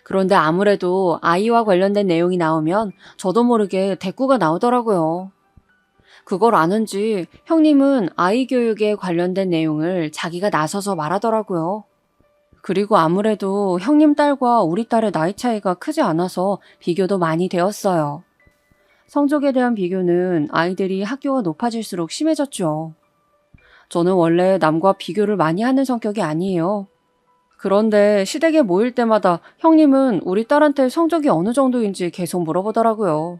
그런데 아무래도 아이와 관련된 내용이 나오면 저도 모르게 대꾸가 나오더라고요. 그걸 아는지 형님은 아이 교육에 관련된 내용을 자기가 나서서 말하더라고요. 그리고 아무래도 형님 딸과 우리 딸의 나이 차이가 크지 않아서 비교도 많이 되었어요. 성적에 대한 비교는 아이들이 학교가 높아질수록 심해졌죠. 저는 원래 남과 비교를 많이 하는 성격이 아니에요. 그런데 시댁에 모일 때마다 형님은 우리 딸한테 성적이 어느 정도인지 계속 물어보더라고요.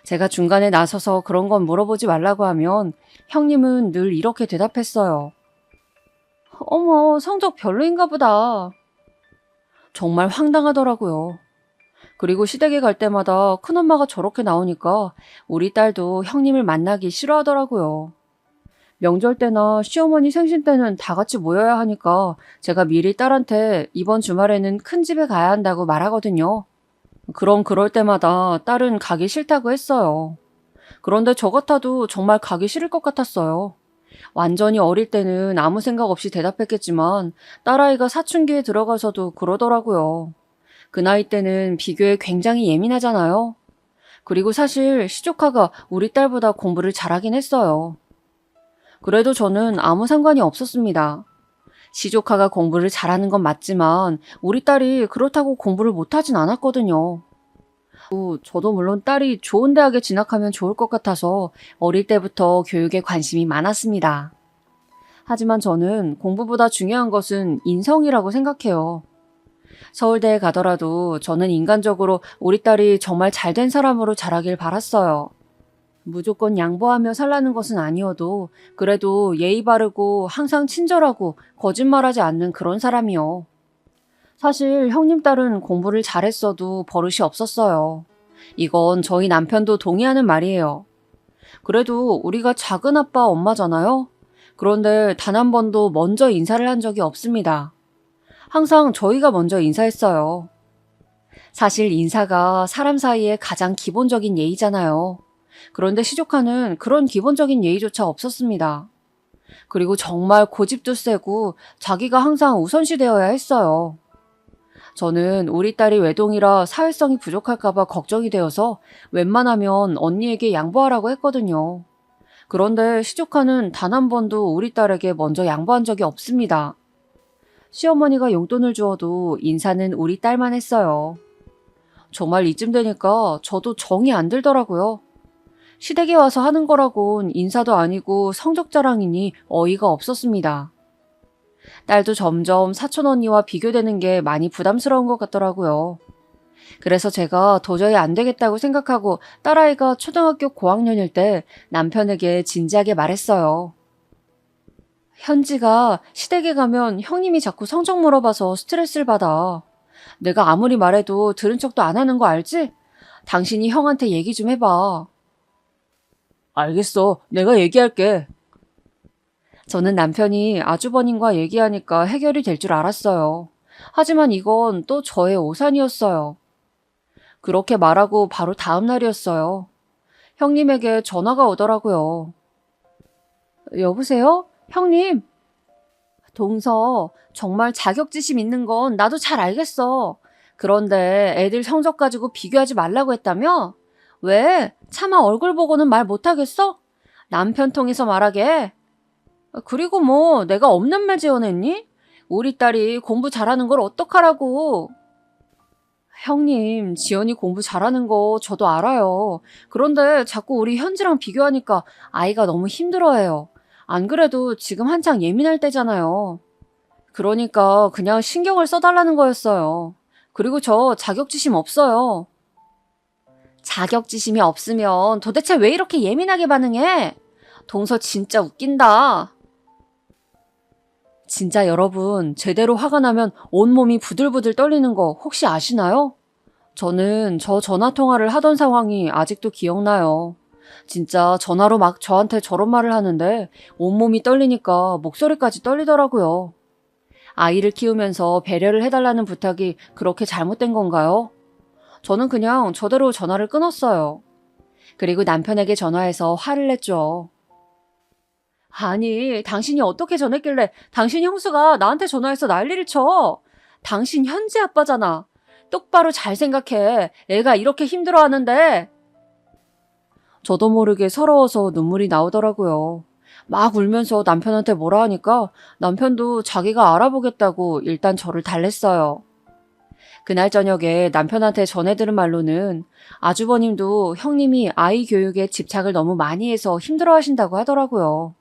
제가 중간에 나서서 그런 건 물어보지 말라고 하면 형님은 늘 이렇게 대답했어요. 어머, 성적 별로인가 보다. 정말 황당하더라고요. 그리고 시댁에 갈 때마다 큰엄마가 저렇게 나오니까 우리 딸도 형님을 만나기 싫어하더라고요. 명절 때나 시어머니 생신 때는 다 같이 모여야 하니까 제가 미리 딸한테 이번 주말에는 큰 집에 가야 한다고 말하거든요. 그럼 그럴 때마다 딸은 가기 싫다고 했어요. 그런데 저 같아도 정말 가기 싫을 것 같았어요. 완전히 어릴 때는 아무 생각 없이 대답했겠지만 딸아이가 사춘기에 들어가서도 그러더라고요. 그 나이 때는 비교에 굉장히 예민하잖아요. 그리고 사실 시조카가 우리 딸보다 공부를 잘하긴 했어요. 그래도 저는 아무 상관이 없었습니다. 시조카가 공부를 잘하는 건 맞지만 우리 딸이 그렇다고 공부를 못하진 않았거든요. 저도 물론 딸이 좋은 대학에 진학하면 좋을 것 같아서 어릴 때부터 교육에 관심이 많았습니다. 하지만 저는 공부보다 중요한 것은 인성이라고 생각해요. 서울대에 가더라도 저는 인간적으로 우리 딸이 정말 잘된 사람으로 자라길 바랐어요. 무조건 양보하며 살라는 것은 아니어도 그래도 예의 바르고 항상 친절하고 거짓말하지 않는 그런 사람이요. 사실 형님 딸은 공부를 잘했어도 버릇이 없었어요. 이건 저희 남편도 동의하는 말이에요. 그래도 우리가 작은 아빠 엄마잖아요. 그런데 단 한 번도 먼저 인사를 한 적이 없습니다. 항상 저희가 먼저 인사했어요. 사실 인사가 사람 사이에 가장 기본적인 예의잖아요. 그런데 시조카는 그런 기본적인 예의조차 없었습니다. 그리고 정말 고집도 세고 자기가 항상 우선시 되어야 했어요. 저는 우리 딸이 외동이라 사회성이 부족할까봐 걱정이 되어서 웬만하면 언니에게 양보하라고 했거든요. 그런데 시조카는 단 한 번도 우리 딸에게 먼저 양보한 적이 없습니다. 시어머니가 용돈을 주어도 인사는 우리 딸만 했어요. 정말 이쯤 되니까 저도 정이 안 들더라고요. 시댁에 와서 하는 거라곤 인사도 아니고 성적 자랑이니 어이가 없었습니다. 딸도 점점 사촌 언니와 비교되는 게 많이 부담스러운 것 같더라고요. 그래서 제가 도저히 안 되겠다고 생각하고 딸아이가 초등학교 고학년일 때 남편에게 진지하게 말했어요. 현지가 시댁에 가면 형님이 자꾸 성적 물어봐서 스트레스를 받아. 내가 아무리 말해도 들은 척도 안 하는 거 알지? 당신이 형한테 얘기 좀 해봐. 알겠어. 내가 얘기할게. 저는 남편이 아주버님과 얘기하니까 해결이 될 줄 알았어요. 하지만 이건 또 저의 오산이었어요. 그렇게 말하고 바로 다음 날이었어요. 형님에게 전화가 오더라고요. 여보세요? 형님? 동서, 정말 자격지심 있는 건 나도 잘 알겠어. 그런데 애들 성적 가지고 비교하지 말라고 했다며? 왜? 차마 얼굴 보고는 말 못하겠어? 남편 통해서 말하게. 그리고 뭐 내가 없는 말 지어냈니? 우리 딸이 공부 잘하는 걸 어떡하라고. 형님, 지연이 공부 잘하는 거 저도 알아요. 그런데 자꾸 우리 현지랑 비교하니까 아이가 너무 힘들어해요. 안 그래도 지금 한창 예민할 때잖아요. 그러니까 그냥 신경을 써달라는 거였어요. 그리고 저 자격지심 없어요. 자격지심이 없으면 도대체 왜 이렇게 예민하게 반응해? 동서 진짜 웃긴다. 진짜 여러분, 제대로 화가 나면 온몸이 부들부들 떨리는 거 혹시 아시나요? 저는 저 전화통화를 하던 상황이 아직도 기억나요. 진짜 전화로 막 저한테 저런 말을 하는데 온몸이 떨리니까 목소리까지 떨리더라고요. 아이를 키우면서 배려를 해달라는 부탁이 그렇게 잘못된 건가요? 저는 그냥 저대로 전화를 끊었어요. 그리고 남편에게 전화해서 화를 냈죠. 아니, 당신이 어떻게 전했길래 당신 형수가 나한테 전화해서 난리를 쳐. 당신 현지 아빠잖아. 똑바로 잘 생각해. 애가 이렇게 힘들어하는데. 저도 모르게 서러워서 눈물이 나오더라고요. 막 울면서 남편한테 뭐라 하니까 남편도 자기가 알아보겠다고 일단 저를 달랬어요. 그날 저녁에 남편한테 전해들은 말로는 아주버님도 형님이 아이 교육에 집착을 너무 많이 해서 힘들어하신다고 하더라고요.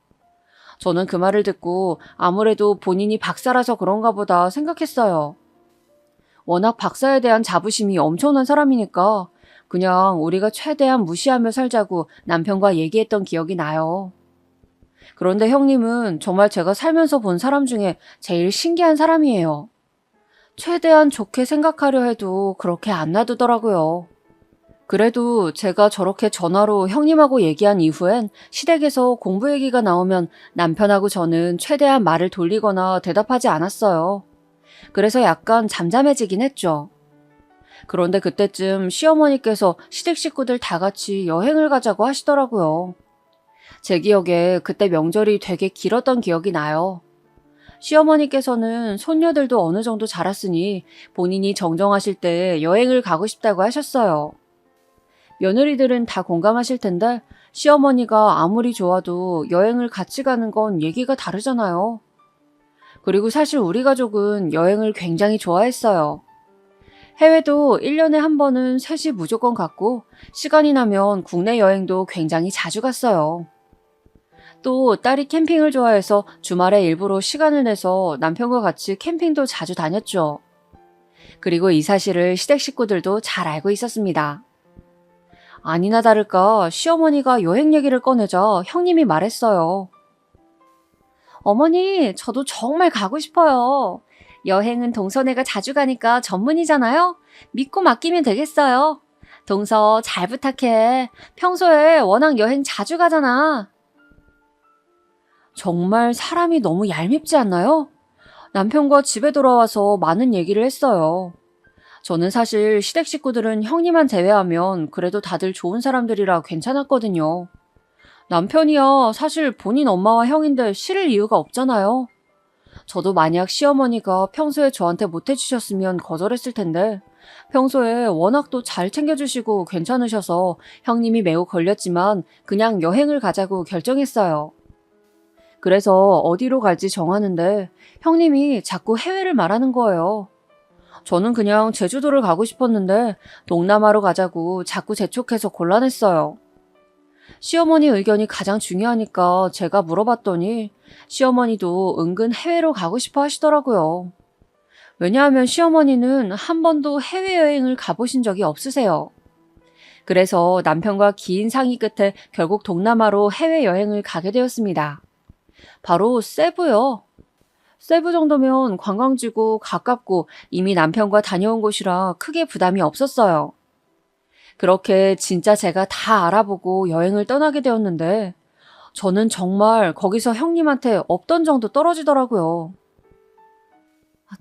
저는 그 말을 듣고 아무래도 본인이 박사라서 그런가 보다 생각했어요. 워낙 박사에 대한 자부심이 엄청난 사람이니까 그냥 우리가 최대한 무시하며 살자고 남편과 얘기했던 기억이 나요. 그런데 형님은 정말 제가 살면서 본 사람 중에 제일 신기한 사람이에요. 최대한 좋게 생각하려 해도 그렇게 안 놔두더라고요. 그래도 제가 저렇게 전화로 형님하고 얘기한 이후엔 시댁에서 공부 얘기가 나오면 남편하고 저는 최대한 말을 돌리거나 대답하지 않았어요. 그래서 약간 잠잠해지긴 했죠. 그런데 그때쯤 시어머니께서 시댁 식구들 다 같이 여행을 가자고 하시더라고요. 제 기억에 그때 명절이 되게 길었던 기억이 나요. 시어머니께서는 손녀들도 어느 정도 자랐으니 본인이 정정하실 때 여행을 가고 싶다고 하셨어요. 며느리들은 다 공감하실 텐데 시어머니가 아무리 좋아도 여행을 같이 가는 건 얘기가 다르잖아요. 그리고 사실 우리 가족은 여행을 굉장히 좋아했어요. 해외도 1년에 한 번은 셋이 무조건 갔고 시간이 나면 국내 여행도 굉장히 자주 갔어요. 또 딸이 캠핑을 좋아해서 주말에 일부러 시간을 내서 남편과 같이 캠핑도 자주 다녔죠. 그리고 이 사실을 시댁 식구들도 잘 알고 있었습니다. 아니나 다를까 시어머니가 여행 얘기를 꺼내자 형님이 말했어요. 어머니, 저도 정말 가고 싶어요. 여행은 동서네가 자주 가니까 전문이잖아요. 믿고 맡기면 되겠어요. 동서 잘 부탁해. 평소에 워낙 여행 자주 가잖아. 정말 사람이 너무 얄밉지 않나요? 남편과 집에 돌아와서 많은 얘기를 했어요. 저는 사실 시댁 식구들은 형님만 제외하면 그래도 다들 좋은 사람들이라 괜찮았거든요. 남편이야 사실 본인 엄마와 형인데 싫을 이유가 없잖아요. 저도 만약 시어머니가 평소에 저한테 못해주셨으면 거절했을 텐데 평소에 워낙 또 잘 챙겨주시고 괜찮으셔서 형님이 매우 걸렸지만 그냥 여행을 가자고 결정했어요. 그래서 어디로 갈지 정하는데 형님이 자꾸 해외를 말하는 거예요. 저는 그냥 제주도를 가고 싶었는데 동남아로 가자고 자꾸 재촉해서 곤란했어요. 시어머니 의견이 가장 중요하니까 제가 물어봤더니 시어머니도 은근 해외로 가고 싶어 하시더라고요. 왜냐하면 시어머니는 한 번도 해외여행을 가보신 적이 없으세요. 그래서 남편과 긴 상의 끝에 결국 동남아로 해외여행을 가게 되었습니다. 바로 세부요. 세부 정도면 관광지고 가깝고 이미 남편과 다녀온 곳이라 크게 부담이 없었어요. 그렇게 진짜 제가 다 알아보고 여행을 떠나게 되었는데 저는 정말 거기서 형님한테 없던 정도 떨어지더라고요.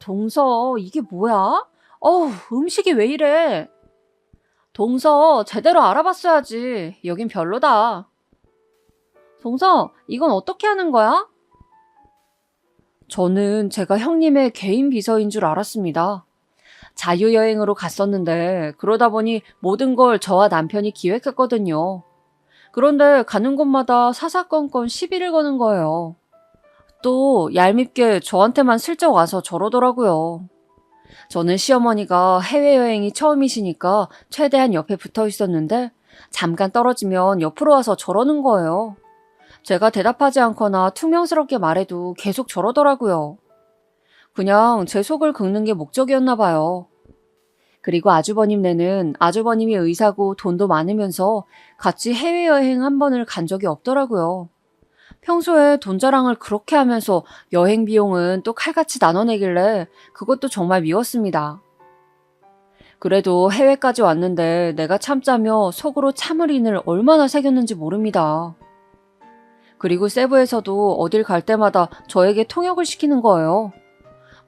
동서, 이게 뭐야? 어우, 음식이 왜 이래? 동서, 제대로 알아봤어야지. 여긴 별로다. 동서, 이건 어떻게 하는 거야? 저는 제가 형님의 개인 비서인 줄 알았습니다. 자유여행으로 갔었는데 그러다 보니 모든 걸 저와 남편이 기획했거든요. 그런데 가는 곳마다 사사건건 시비를 거는 거예요. 또 얄밉게 저한테만 슬쩍 와서 저러더라고요. 저는 시어머니가 해외여행이 처음이시니까 최대한 옆에 붙어 있었는데 잠깐 떨어지면 옆으로 와서 저러는 거예요. 제가 대답하지 않거나 퉁명스럽게 말해도 계속 저러더라고요. 그냥 제 속을 긁는 게 목적이었나 봐요. 그리고 아주버님네는 아주버님이 의사고 돈도 많으면서 같이 해외여행 한 번을 간 적이 없더라고요. 평소에 돈 자랑을 그렇게 하면서 여행 비용은 또 칼같이 나눠내길래 그것도 정말 미웠습니다. 그래도 해외까지 왔는데 내가 참자며 속으로 참을 인을 얼마나 새겼는지 모릅니다. 그리고 세부에서도 어딜 갈 때마다 저에게 통역을 시키는 거예요.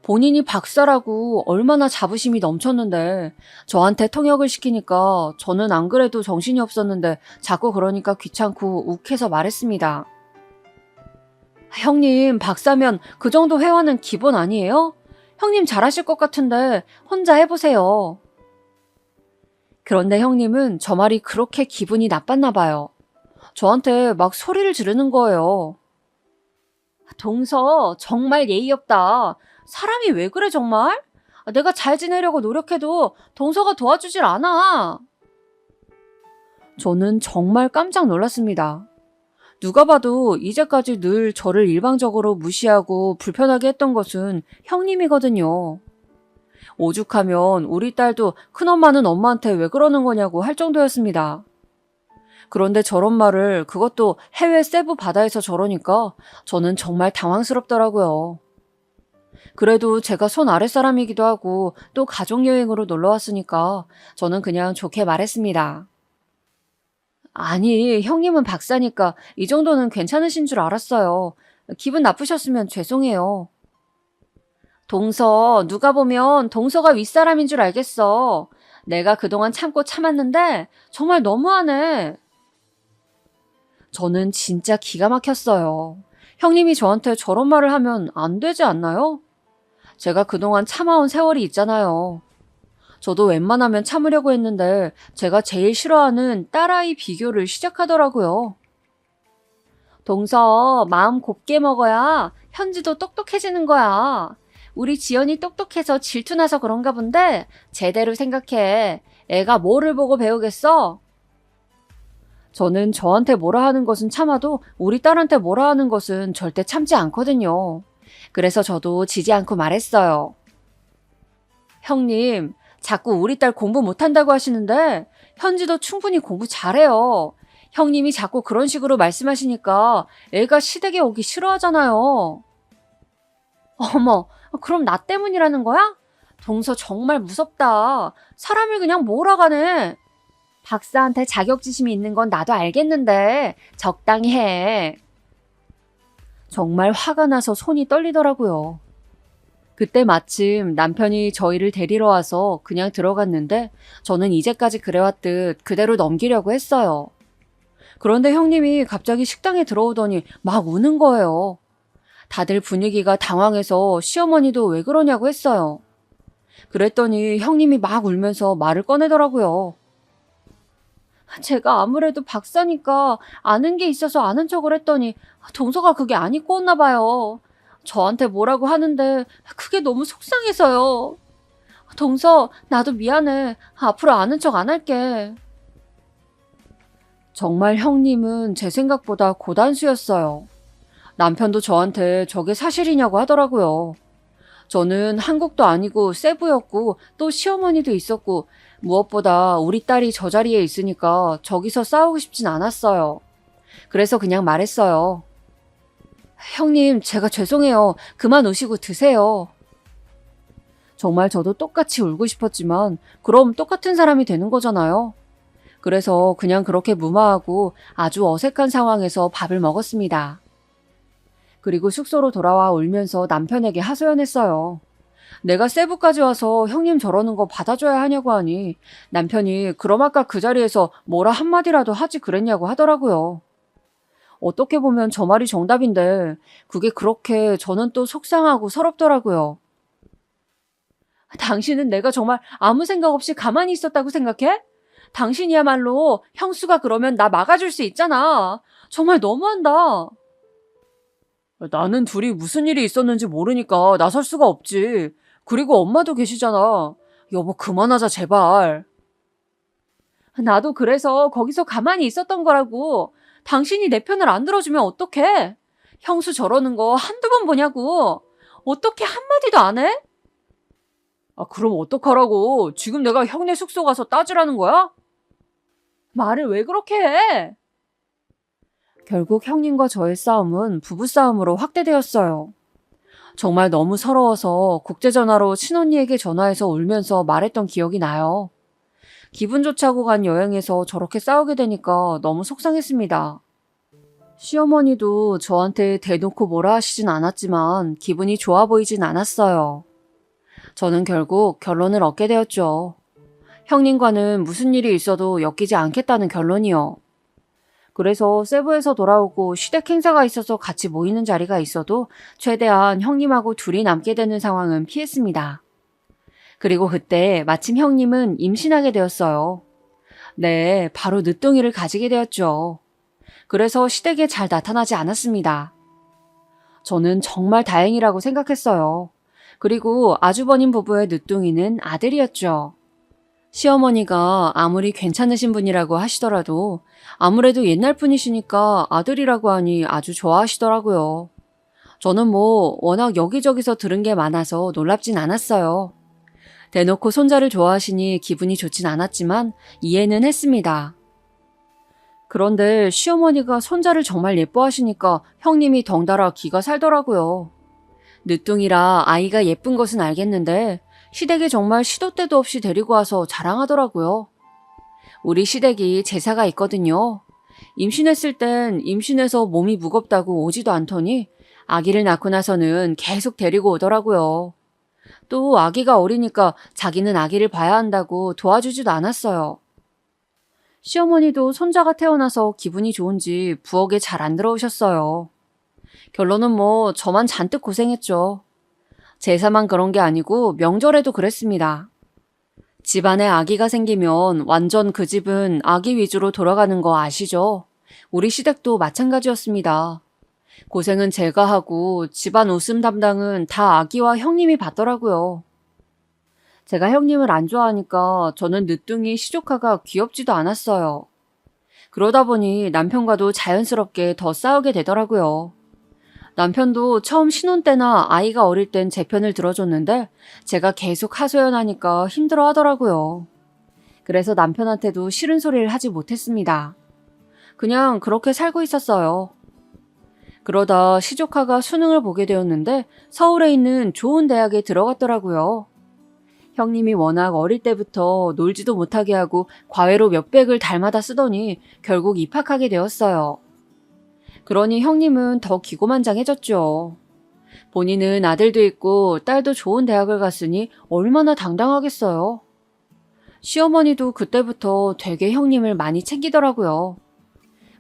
본인이 박사라고 얼마나 자부심이 넘쳤는데 저한테 통역을 시키니까 저는 안 그래도 정신이 없었는데 자꾸 그러니까 귀찮고 욱해서 말했습니다. 형님, 박사면 그 정도 회화는 기본 아니에요? 형님 잘하실 것 같은데 혼자 해보세요. 그런데 형님은 저 말이 그렇게 기분이 나빴나 봐요. 저한테 막 소리를 지르는 거예요. 동서, 정말 예의 없다. 사람이 왜 그래 정말? 내가 잘 지내려고 노력해도 동서가 도와주질 않아. 저는 정말 깜짝 놀랐습니다. 누가 봐도 이제까지 늘 저를 일방적으로 무시하고 불편하게 했던 것은 형님이거든요. 오죽하면 우리 딸도 큰엄마는 엄마한테 왜 그러는 거냐고 할 정도였습니다. 그런데 저런 말을 그것도 해외 세부 바다에서 저러니까 저는 정말 당황스럽더라고요. 그래도 제가 손 아랫사람이기도 하고 또 가족여행으로 놀러 왔으니까 저는 그냥 좋게 말했습니다. 아니, 형님은 박사니까 이 정도는 괜찮으신 줄 알았어요. 기분 나쁘셨으면 죄송해요. 동서, 누가 보면 동서가 윗사람인 줄 알겠어. 내가 그동안 참고 참았는데 정말 너무하네. 저는 진짜 기가 막혔어요. 형님이 저한테 저런 말을 하면 안 되지 않나요? 제가 그동안 참아온 세월이 있잖아요. 저도 웬만하면 참으려고 했는데 제가 제일 싫어하는 딸아이 비교를 시작하더라고요. 동서, 마음 곱게 먹어야 현지도 똑똑해지는 거야. 우리 지연이 똑똑해서 질투나서 그런가 본데 제대로 생각해. 애가 뭐를 보고 배우겠어? 저는 저한테 뭐라 하는 것은 참아도 우리 딸한테 뭐라 하는 것은 절대 참지 않거든요. 그래서 저도 지지 않고 말했어요. 형님, 자꾸 우리 딸 공부 못한다고 하시는데 현지도 충분히 공부 잘해요. 형님이 자꾸 그런 식으로 말씀하시니까 애가 시댁에 오기 싫어하잖아요. 어머, 그럼 나 때문이라는 거야? 동서 정말 무섭다. 사람을 그냥 몰아가네. 박사한테 자격지심이 있는 건 나도 알겠는데 적당히 해. 정말 화가 나서 손이 떨리더라고요. 그때 마침 남편이 저희를 데리러 와서 그냥 들어갔는데 저는 이제까지 그래왔듯 그대로 넘기려고 했어요. 그런데 형님이 갑자기 식당에 들어오더니 막 우는 거예요. 다들 분위기가 당황해서 시어머니도 왜 그러냐고 했어요. 그랬더니 형님이 막 울면서 말을 꺼내더라고요. 제가 아무래도 박사니까 아는 게 있어서 아는 척을 했더니 동서가 그게 안 입고 왔나 봐요. 저한테 뭐라고 하는데 그게 너무 속상해서요. 동서, 나도 미안해. 앞으로 아는 척 안 할게. 정말 형님은 제 생각보다 고단수였어요. 남편도 저한테 저게 사실이냐고 하더라고요. 저는 한국도 아니고 세부였고 또 시어머니도 있었고 무엇보다 우리 딸이 저 자리에 있으니까 저기서 싸우고 싶진 않았어요. 그래서 그냥 말했어요. 형님, 제가 죄송해요. 그만 우시고 드세요. 정말 저도 똑같이 울고 싶었지만 그럼 똑같은 사람이 되는 거잖아요. 그래서 그냥 그렇게 무마하고 아주 어색한 상황에서 밥을 먹었습니다. 그리고 숙소로 돌아와 울면서 남편에게 하소연했어요. 내가 세부까지 와서 형님 저러는 거 받아줘야 하냐고 하니 남편이 그럼 아까 그 자리에서 뭐라 한마디라도 하지 그랬냐고 하더라고요. 어떻게 보면 저 말이 정답인데 그게 그렇게 저는 또 속상하고 서럽더라고요. 당신은 내가 정말 아무 생각 없이 가만히 있었다고 생각해? 당신이야말로 형수가 그러면 나 막아줄 수 있잖아. 정말 너무한다. 나는 둘이 무슨 일이 있었는지 모르니까 나설 수가 없지. 그리고 엄마도 계시잖아. 여보, 그만하자, 제발. 나도 그래서 거기서 가만히 있었던 거라고. 당신이 내 편을 안 들어주면 어떡해? 형수 저러는 거 한두 번 보냐고. 어떻게 한마디도 안 해? 아, 그럼 어떡하라고. 지금 내가 형네 숙소 가서 따지라는 거야? 말을 왜 그렇게 해? 결국 형님과 저의 싸움은 부부싸움으로 확대되었어요. 정말 너무 서러워서 국제전화로 친언니에게 전화해서 울면서 말했던 기억이 나요. 기분 좋자고 간 여행에서 저렇게 싸우게 되니까 너무 속상했습니다. 시어머니도 저한테 대놓고 뭐라 하시진 않았지만 기분이 좋아 보이진 않았어요. 저는 결국 결론을 얻게 되었죠. 형님과는 무슨 일이 있어도 엮이지 않겠다는 결론이요. 그래서 세부에서 돌아오고 시댁 행사가 있어서 같이 모이는 자리가 있어도 최대한 형님하고 둘이 남게 되는 상황은 피했습니다. 그리고 그때 마침 형님은 임신하게 되었어요. 네, 바로 늦둥이를 가지게 되었죠. 그래서 시댁에 잘 나타나지 않았습니다. 저는 정말 다행이라고 생각했어요. 그리고 아주버님 부부의 늦둥이는 아들이었죠. 시어머니가 아무리 괜찮으신 분이라고 하시더라도 아무래도 옛날 분이시니까 아들이라고 하니 아주 좋아하시더라고요. 저는 워낙 여기저기서 들은 게 많아서 놀랍진 않았어요. 대놓고 손자를 좋아하시니 기분이 좋진 않았지만 이해는 했습니다. 그런데 시어머니가 손자를 정말 예뻐하시니까 형님이 덩달아 기가 살더라고요. 늦둥이라 아이가 예쁜 것은 알겠는데 시댁에 정말 시도 때도 없이 데리고 와서 자랑하더라고요. 우리 시댁이 제사가 있거든요. 임신했을 땐 임신해서 몸이 무겁다고 오지도 않더니 아기를 낳고 나서는 계속 데리고 오더라고요. 또 아기가 어리니까 자기는 아기를 봐야 한다고 도와주지도 않았어요. 시어머니도 손자가 태어나서 기분이 좋은지 부엌에 잘 안 들어오셨어요. 결론은 저만 잔뜩 고생했죠. 제사만 그런 게 아니고 명절에도 그랬습니다. 집안에 아기가 생기면 완전 그 집은 아기 위주로 돌아가는 거 아시죠? 우리 시댁도 마찬가지였습니다. 고생은 제가 하고 집안 웃음 담당은 다 아기와 형님이 받더라고요. 제가 형님을 안 좋아하니까 저는 늦둥이 시조카가 귀엽지도 않았어요. 그러다 보니 남편과도 자연스럽게 더 싸우게 되더라고요. 남편도 처음 신혼 때나 아이가 어릴 땐 제 편을 들어줬는데 제가 계속 하소연하니까 힘들어 하더라고요. 그래서 남편한테도 싫은 소리를 하지 못했습니다. 그냥 그렇게 살고 있었어요. 그러다 시조카가 수능을 보게 되었는데 서울에 있는 좋은 대학에 들어갔더라고요. 형님이 워낙 어릴 때부터 놀지도 못하게 하고 과외로 몇백을 달마다 쓰더니 결국 입학하게 되었어요. 그러니 형님은 더 기고만장해졌죠. 본인은 아들도 있고 딸도 좋은 대학을 갔으니 얼마나 당당하겠어요. 시어머니도 그때부터 되게 형님을 많이 챙기더라고요.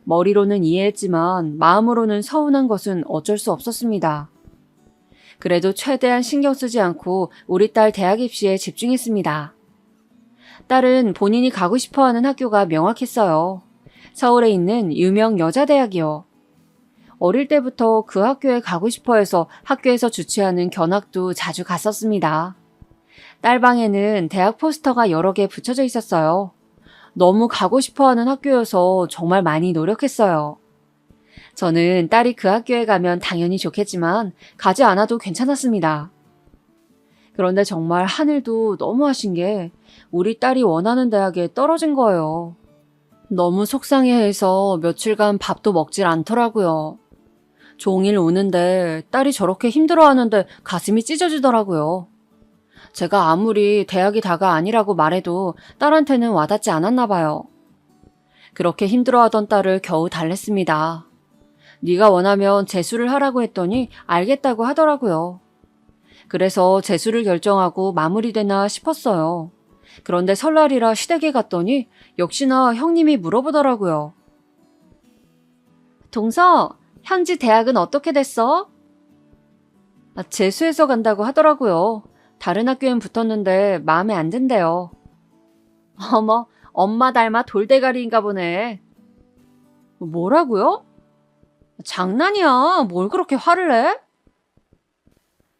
머리로는 이해했지만 마음으로는 서운한 것은 어쩔 수 없었습니다. 그래도 최대한 신경 쓰지 않고 우리 딸 대학 입시에 집중했습니다. 딸은 본인이 가고 싶어하는 학교가 명확했어요. 서울에 있는 유명 여자대학이요. 어릴 때부터 그 학교에 가고 싶어 해서 학교에서 주최하는 견학도 자주 갔었습니다. 딸 방에는 대학 포스터가 여러 개 붙여져 있었어요. 너무 가고 싶어 하는 학교여서 정말 많이 노력했어요. 저는 딸이 그 학교에 가면 당연히 좋겠지만 가지 않아도 괜찮았습니다. 그런데 정말 하늘도 너무하신 게 우리 딸이 원하는 대학에 떨어진 거예요. 너무 속상해해서 며칠간 밥도 먹질 않더라고요. 종일 우는데 딸이 저렇게 힘들어하는데 가슴이 찢어지더라고요. 제가 아무리 대학이 다가 아니라고 말해도 딸한테는 와닿지 않았나 봐요. 그렇게 힘들어하던 딸을 겨우 달랬습니다. 네가 원하면 재수를 하라고 했더니 알겠다고 하더라고요. 그래서 재수를 결정하고 마무리되나 싶었어요. 그런데 설날이라 시댁에 갔더니 역시나 형님이 물어보더라고요. 동서, 현지 대학은 어떻게 됐어? 재수해서 간다고 하더라고요. 다른 학교엔 붙었는데 마음에 안 든대요. 어머, 엄마 닮아 돌대가리인가 보네. 뭐라고요? 장난이야. 뭘 그렇게 화를 내?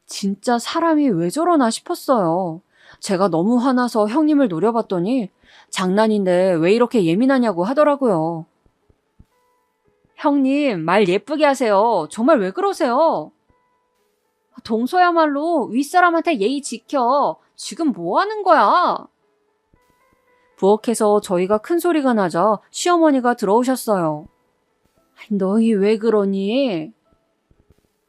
진짜 사람이 왜 저러나 싶었어요. 제가 너무 화나서 형님을 노려봤더니 장난인데 왜 이렇게 예민하냐고 하더라고요. 형님, 말 예쁘게 하세요. 정말 왜 그러세요? 동서야말로 윗사람한테 예의 지켜. 지금 뭐 하는 거야? 부엌에서 저희가 큰 소리가 나자 시어머니가 들어오셨어요. 너희 왜 그러니?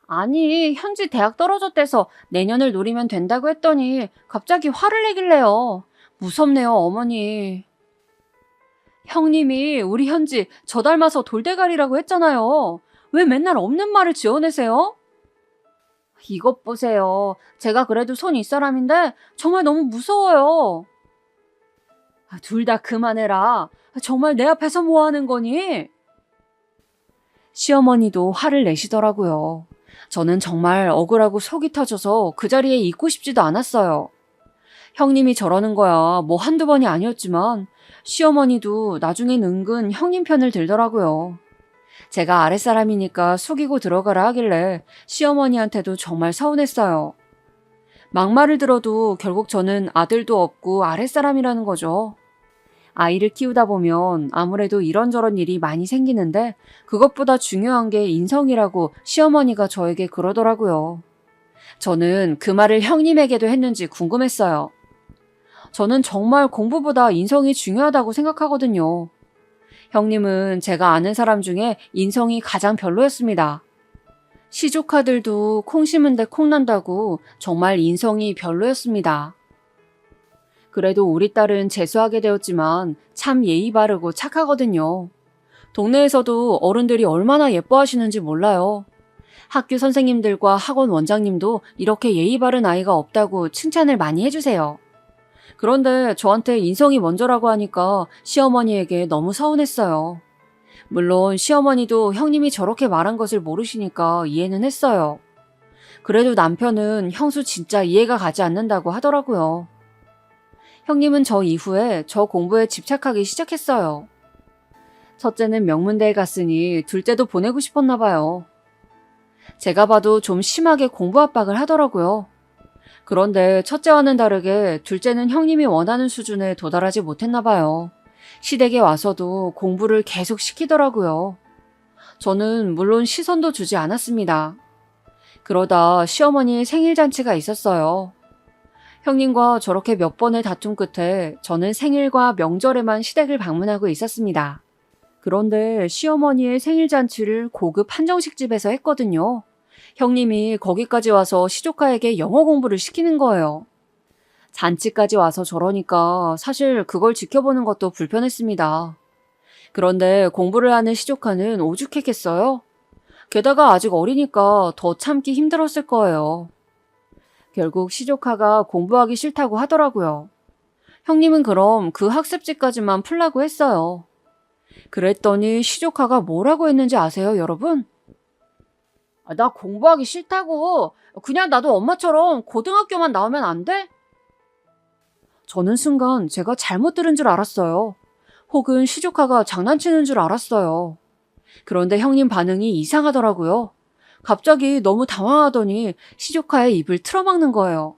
아니, 현지 대학 떨어졌대서 내년을 노리면 된다고 했더니 갑자기 화를 내길래요. 무섭네요, 어머니. 형님이 우리 현지 저 닮아서 돌대가리라고 했잖아요. 왜 맨날 없는 말을 지어내세요? 이것 보세요. 제가 그래도 손 윗사람인데 정말 너무 무서워요. 둘 다 그만해라. 정말 내 앞에서 뭐 하는 거니? 시어머니도 화를 내시더라고요. 저는 정말 억울하고 속이 터져서 그 자리에 있고 싶지도 않았어요. 형님이 저러는 거야 뭐 한두 번이 아니었지만 시어머니도 나중엔 은근 형님 편을 들더라고요. 제가 아랫사람이니까 속이고 들어가라 하길래 시어머니한테도 정말 서운했어요. 막말을 들어도 결국 저는 아들도 없고 아랫사람이라는 거죠. 아이를 키우다 보면 아무래도 이런저런 일이 많이 생기는데 그것보다 중요한 게 인성이라고 시어머니가 저에게 그러더라고요. 저는 그 말을 형님에게도 했는지 궁금했어요. 저는 정말 공부보다 인성이 중요하다고 생각하거든요. 형님은 제가 아는 사람 중에 인성이 가장 별로였습니다. 시조카들도 콩 심은데 콩 난다고 정말 인성이 별로였습니다. 그래도 우리 딸은 재수하게 되었지만 참 예의 바르고 착하거든요. 동네에서도 어른들이 얼마나 예뻐하시는지 몰라요. 학교 선생님들과 학원 원장님도 이렇게 예의 바른 아이가 없다고 칭찬을 많이 해주세요. 그런데 저한테 인성이 먼저라고 하니까 시어머니에게 너무 서운했어요. 물론 시어머니도 형님이 저렇게 말한 것을 모르시니까 이해는 했어요. 그래도 남편은 형수 진짜 이해가 가지 않는다고 하더라고요. 형님은 저 이후에 저 공부에 집착하기 시작했어요. 첫째는 명문대에 갔으니 둘째도 보내고 싶었나 봐요. 제가 봐도 좀 심하게 공부 압박을 하더라고요. 그런데 첫째와는 다르게 둘째는 형님이 원하는 수준에 도달하지 못했나 봐요. 시댁에 와서도 공부를 계속 시키더라고요. 저는 물론 시선도 주지 않았습니다. 그러다 시어머니의 생일잔치가 있었어요. 형님과 저렇게 몇 번의 다툼 끝에 저는 생일과 명절에만 시댁을 방문하고 있었습니다. 그런데 시어머니의 생일잔치를 고급 한정식집에서 했거든요. 형님이 거기까지 와서 시조카에게 영어 공부를 시키는 거예요. 잔치까지 와서 저러니까 사실 그걸 지켜보는 것도 불편했습니다. 그런데 공부를 하는 시조카는 오죽했겠어요? 게다가 아직 어리니까 더 참기 힘들었을 거예요. 결국 시조카가 공부하기 싫다고 하더라고요. 형님은 그럼 그 학습지까지만 풀라고 했어요. 그랬더니 시조카가 뭐라고 했는지 아세요, 여러분? 나 공부하기 싫다고. 그냥 나도 엄마처럼 고등학교만 나오면 안 돼? 저는 순간 제가 잘못 들은 줄 알았어요. 혹은 시조카가 장난치는 줄 알았어요. 그런데 형님 반응이 이상하더라고요. 갑자기 너무 당황하더니 시조카의 입을 틀어막는 거예요.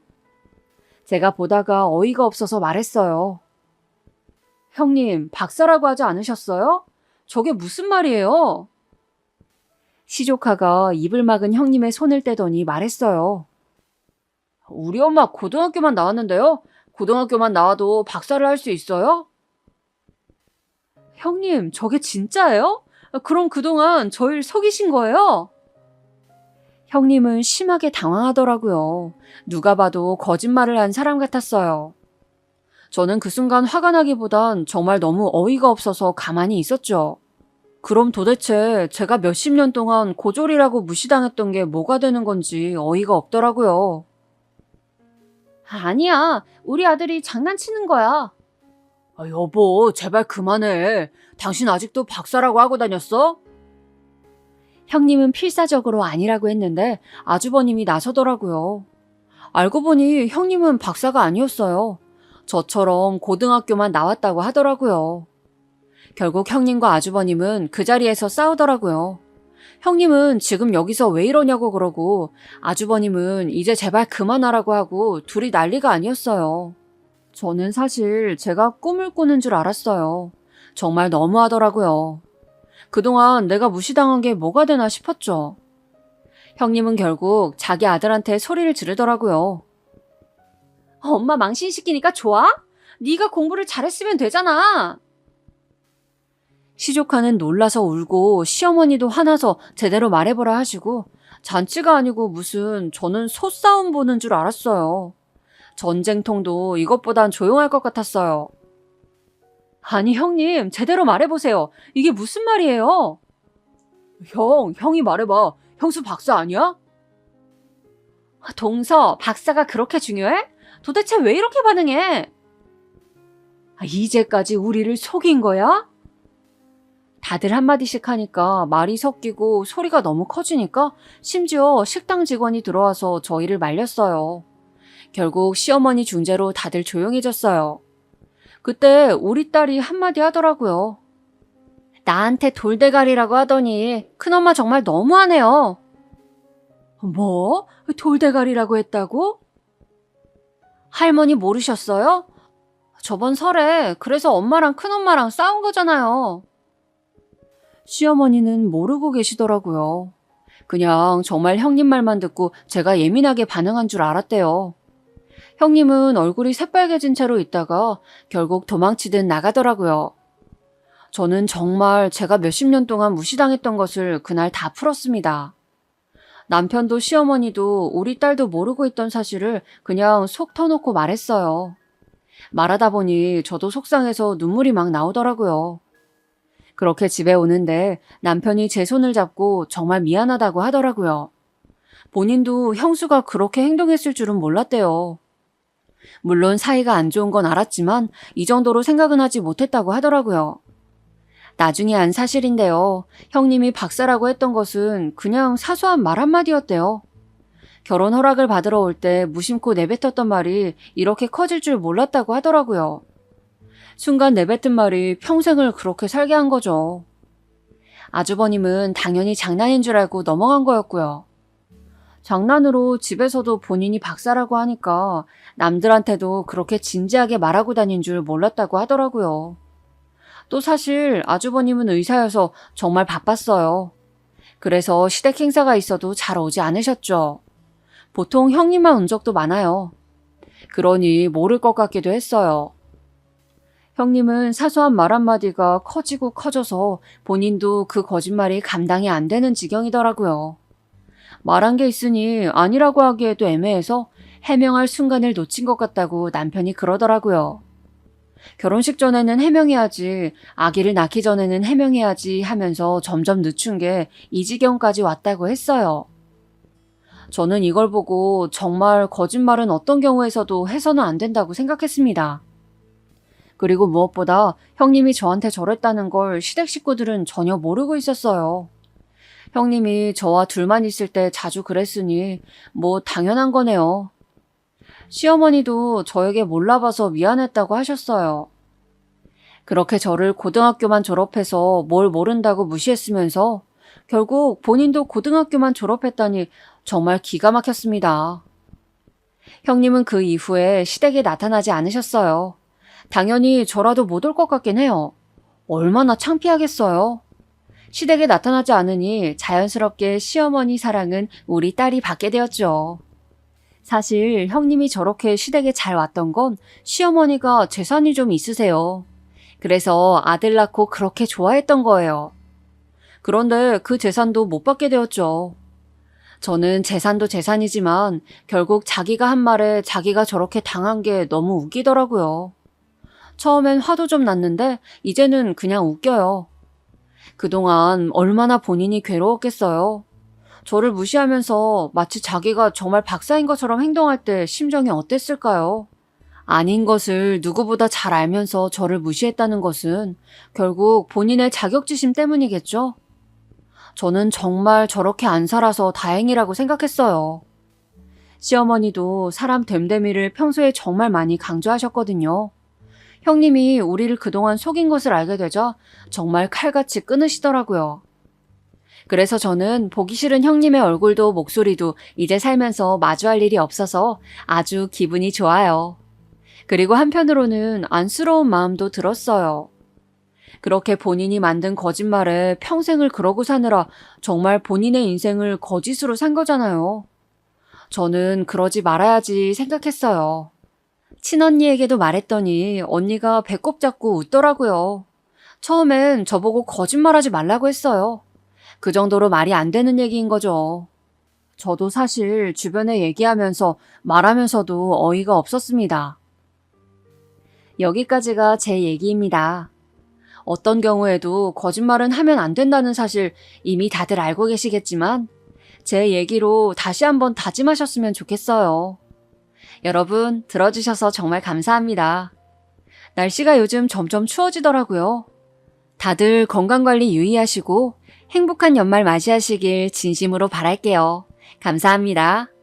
제가 보다가 어이가 없어서 말했어요. 형님, 박사라고 하지 않으셨어요? 저게 무슨 말이에요? 시조카가 입을 막은 형님의 손을 떼더니 말했어요. 우리 엄마 고등학교만 나왔는데요? 고등학교만 나와도 박사를 할 수 있어요? 형님, 저게 진짜예요? 그럼 그동안 저를 속이신 거예요? 형님은 심하게 당황하더라고요. 누가 봐도 거짓말을 한 사람 같았어요. 저는 그 순간 화가 나기보단 정말 너무 어이가 없어서 가만히 있었죠. 그럼 도대체 제가 몇십 년 동안 고졸이라고 무시당했던 게 뭐가 되는 건지 어이가 없더라고요. 아니야, 우리 아들이 장난치는 거야. 여보, 제발 그만해. 당신 아직도 박사라고 하고 다녔어? 형님은 필사적으로 아니라고 했는데 아주버님이 나서더라고요. 알고 보니 형님은 박사가 아니었어요. 저처럼 고등학교만 나왔다고 하더라고요. 결국 형님과 아주버님은 그 자리에서 싸우더라고요. 형님은 지금 여기서 왜 이러냐고 그러고 아주버님은 이제 제발 그만하라고 하고 둘이 난리가 아니었어요. 저는 사실 제가 꿈을 꾸는 줄 알았어요. 정말 너무하더라고요. 그동안 내가 무시당한 게 뭐가 되나 싶었죠. 형님은 결국 자기 아들한테 소리를 지르더라고요. 엄마 망신시키니까 좋아? 네가 공부를 잘했으면 되잖아. 시조카는 놀라서 울고 시어머니도 화나서 제대로 말해보라 하시고 잔치가 아니고 무슨 저는 소싸움 보는 줄 알았어요. 전쟁통도 이것보단 조용할 것 같았어요. 아니 형님 제대로 말해보세요. 이게 무슨 말이에요? 형이 말해봐. 형수 박사 아니야? 동서, 박사가 그렇게 중요해? 도대체 왜 이렇게 반응해? 이제까지 우리를 속인 거야? 다들 한마디씩 하니까 말이 섞이고 소리가 너무 커지니까 심지어 식당 직원이 들어와서 저희를 말렸어요. 결국 시어머니 중재로 다들 조용해졌어요. 그때 우리 딸이 한마디 하더라고요. 나한테 돌대가리라고 하더니 큰엄마 정말 너무하네요. 뭐? 돌대가리라고 했다고? 할머니 모르셨어요? 저번 설에 그래서 엄마랑 큰엄마랑 싸운 거잖아요. 시어머니는 모르고 계시더라고요. 그냥 정말 형님 말만 듣고 제가 예민하게 반응한 줄 알았대요. 형님은 얼굴이 새빨개진 채로 있다가 결국 도망치듯 나가더라고요. 저는 정말 제가 몇십 년 동안 무시당했던 것을 그날 다 풀었습니다. 남편도 시어머니도 우리 딸도 모르고 있던 사실을 그냥 속 터놓고 말했어요. 말하다 보니 저도 속상해서 눈물이 막 나오더라고요. 그렇게 집에 오는데 남편이 제 손을 잡고 정말 미안하다고 하더라고요. 본인도 형수가 그렇게 행동했을 줄은 몰랐대요. 물론 사이가 안 좋은 건 알았지만 이 정도로 생각은 하지 못했다고 하더라고요. 나중에 안 사실인데요. 형님이 박사라고 했던 것은 그냥 사소한 말 한마디였대요. 결혼 허락을 받으러 올 때 무심코 내뱉었던 말이 이렇게 커질 줄 몰랐다고 하더라고요. 순간 내뱉은 말이 평생을 그렇게 살게 한 거죠. 아주버님은 당연히 장난인 줄 알고 넘어간 거였고요. 장난으로 집에서도 본인이 박사라고 하니까 남들한테도 그렇게 진지하게 말하고 다닌 줄 몰랐다고 하더라고요. 또 사실 아주버님은 의사여서 정말 바빴어요. 그래서 시댁 행사가 있어도 잘 오지 않으셨죠. 보통 형님만 온 적도 많아요. 그러니 모를 것 같기도 했어요. 형님은 사소한 말 한마디가 커지고 커져서 본인도 그 거짓말이 감당이 안 되는 지경이더라고요. 말한 게 있으니 아니라고 하기에도 애매해서 해명할 순간을 놓친 것 같다고 남편이 그러더라고요. 결혼식 전에는 해명해야지, 아기를 낳기 전에는 해명해야지 하면서 점점 늦춘 게 이 지경까지 왔다고 했어요. 저는 이걸 보고 정말 거짓말은 어떤 경우에서도 해서는 안 된다고 생각했습니다. 그리고 무엇보다 형님이 저한테 저랬다는 걸 시댁 식구들은 전혀 모르고 있었어요. 형님이 저와 둘만 있을 때 자주 그랬으니 뭐 당연한 거네요. 시어머니도 저에게 몰라봐서 미안했다고 하셨어요. 그렇게 저를 고등학교만 졸업해서 뭘 모른다고 무시했으면서 결국 본인도 고등학교만 졸업했다니 정말 기가 막혔습니다. 형님은 그 이후에 시댁에 나타나지 않으셨어요. 당연히 저라도 못 올 것 같긴 해요. 얼마나 창피하겠어요. 시댁에 나타나지 않으니 자연스럽게 시어머니 사랑은 우리 딸이 받게 되었죠. 사실 형님이 저렇게 시댁에 잘 왔던 건 시어머니가 재산이 좀 있으세요. 그래서 아들 낳고 그렇게 좋아했던 거예요. 그런데 그 재산도 못 받게 되었죠. 저는 재산도 재산이지만 결국 자기가 한 말에 자기가 저렇게 당한 게 너무 웃기더라고요. 처음엔 화도 좀 났는데 이제는 그냥 웃겨요. 그동안 얼마나 본인이 괴로웠겠어요. 저를 무시하면서 마치 자기가 정말 박사인 것처럼 행동할 때 심정이 어땠을까요? 아닌 것을 누구보다 잘 알면서 저를 무시했다는 것은 결국 본인의 자격지심 때문이겠죠? 저는 정말 저렇게 안 살아서 다행이라고 생각했어요. 시어머니도 사람 됨됨이를 평소에 정말 많이 강조하셨거든요. 형님이 우리를 그동안 속인 것을 알게 되자 정말 칼같이 끊으시더라고요. 그래서 저는 보기 싫은 형님의 얼굴도 목소리도 이제 살면서 마주할 일이 없어서 아주 기분이 좋아요. 그리고 한편으로는 안쓰러운 마음도 들었어요. 그렇게 본인이 만든 거짓말에 평생을 그러고 사느라 정말 본인의 인생을 거짓으로 산 거잖아요. 저는 그러지 말아야지 생각했어요. 친언니에게도 말했더니 언니가 배꼽 잡고 웃더라고요. 처음엔 저보고 거짓말하지 말라고 했어요. 그 정도로 말이 안 되는 얘기인 거죠. 저도 사실 주변에 얘기하면서 말하면서도 어이가 없었습니다. 여기까지가 제 얘기입니다. 어떤 경우에도 거짓말은 하면 안 된다는 사실 이미 다들 알고 계시겠지만 제 얘기로 다시 한번 다짐하셨으면 좋겠어요. 여러분 들어주셔서 정말 감사합니다. 날씨가 요즘 점점 추워지더라고요. 다들 건강관리 유의하시고 행복한 연말 맞이하시길 진심으로 바랄게요. 감사합니다.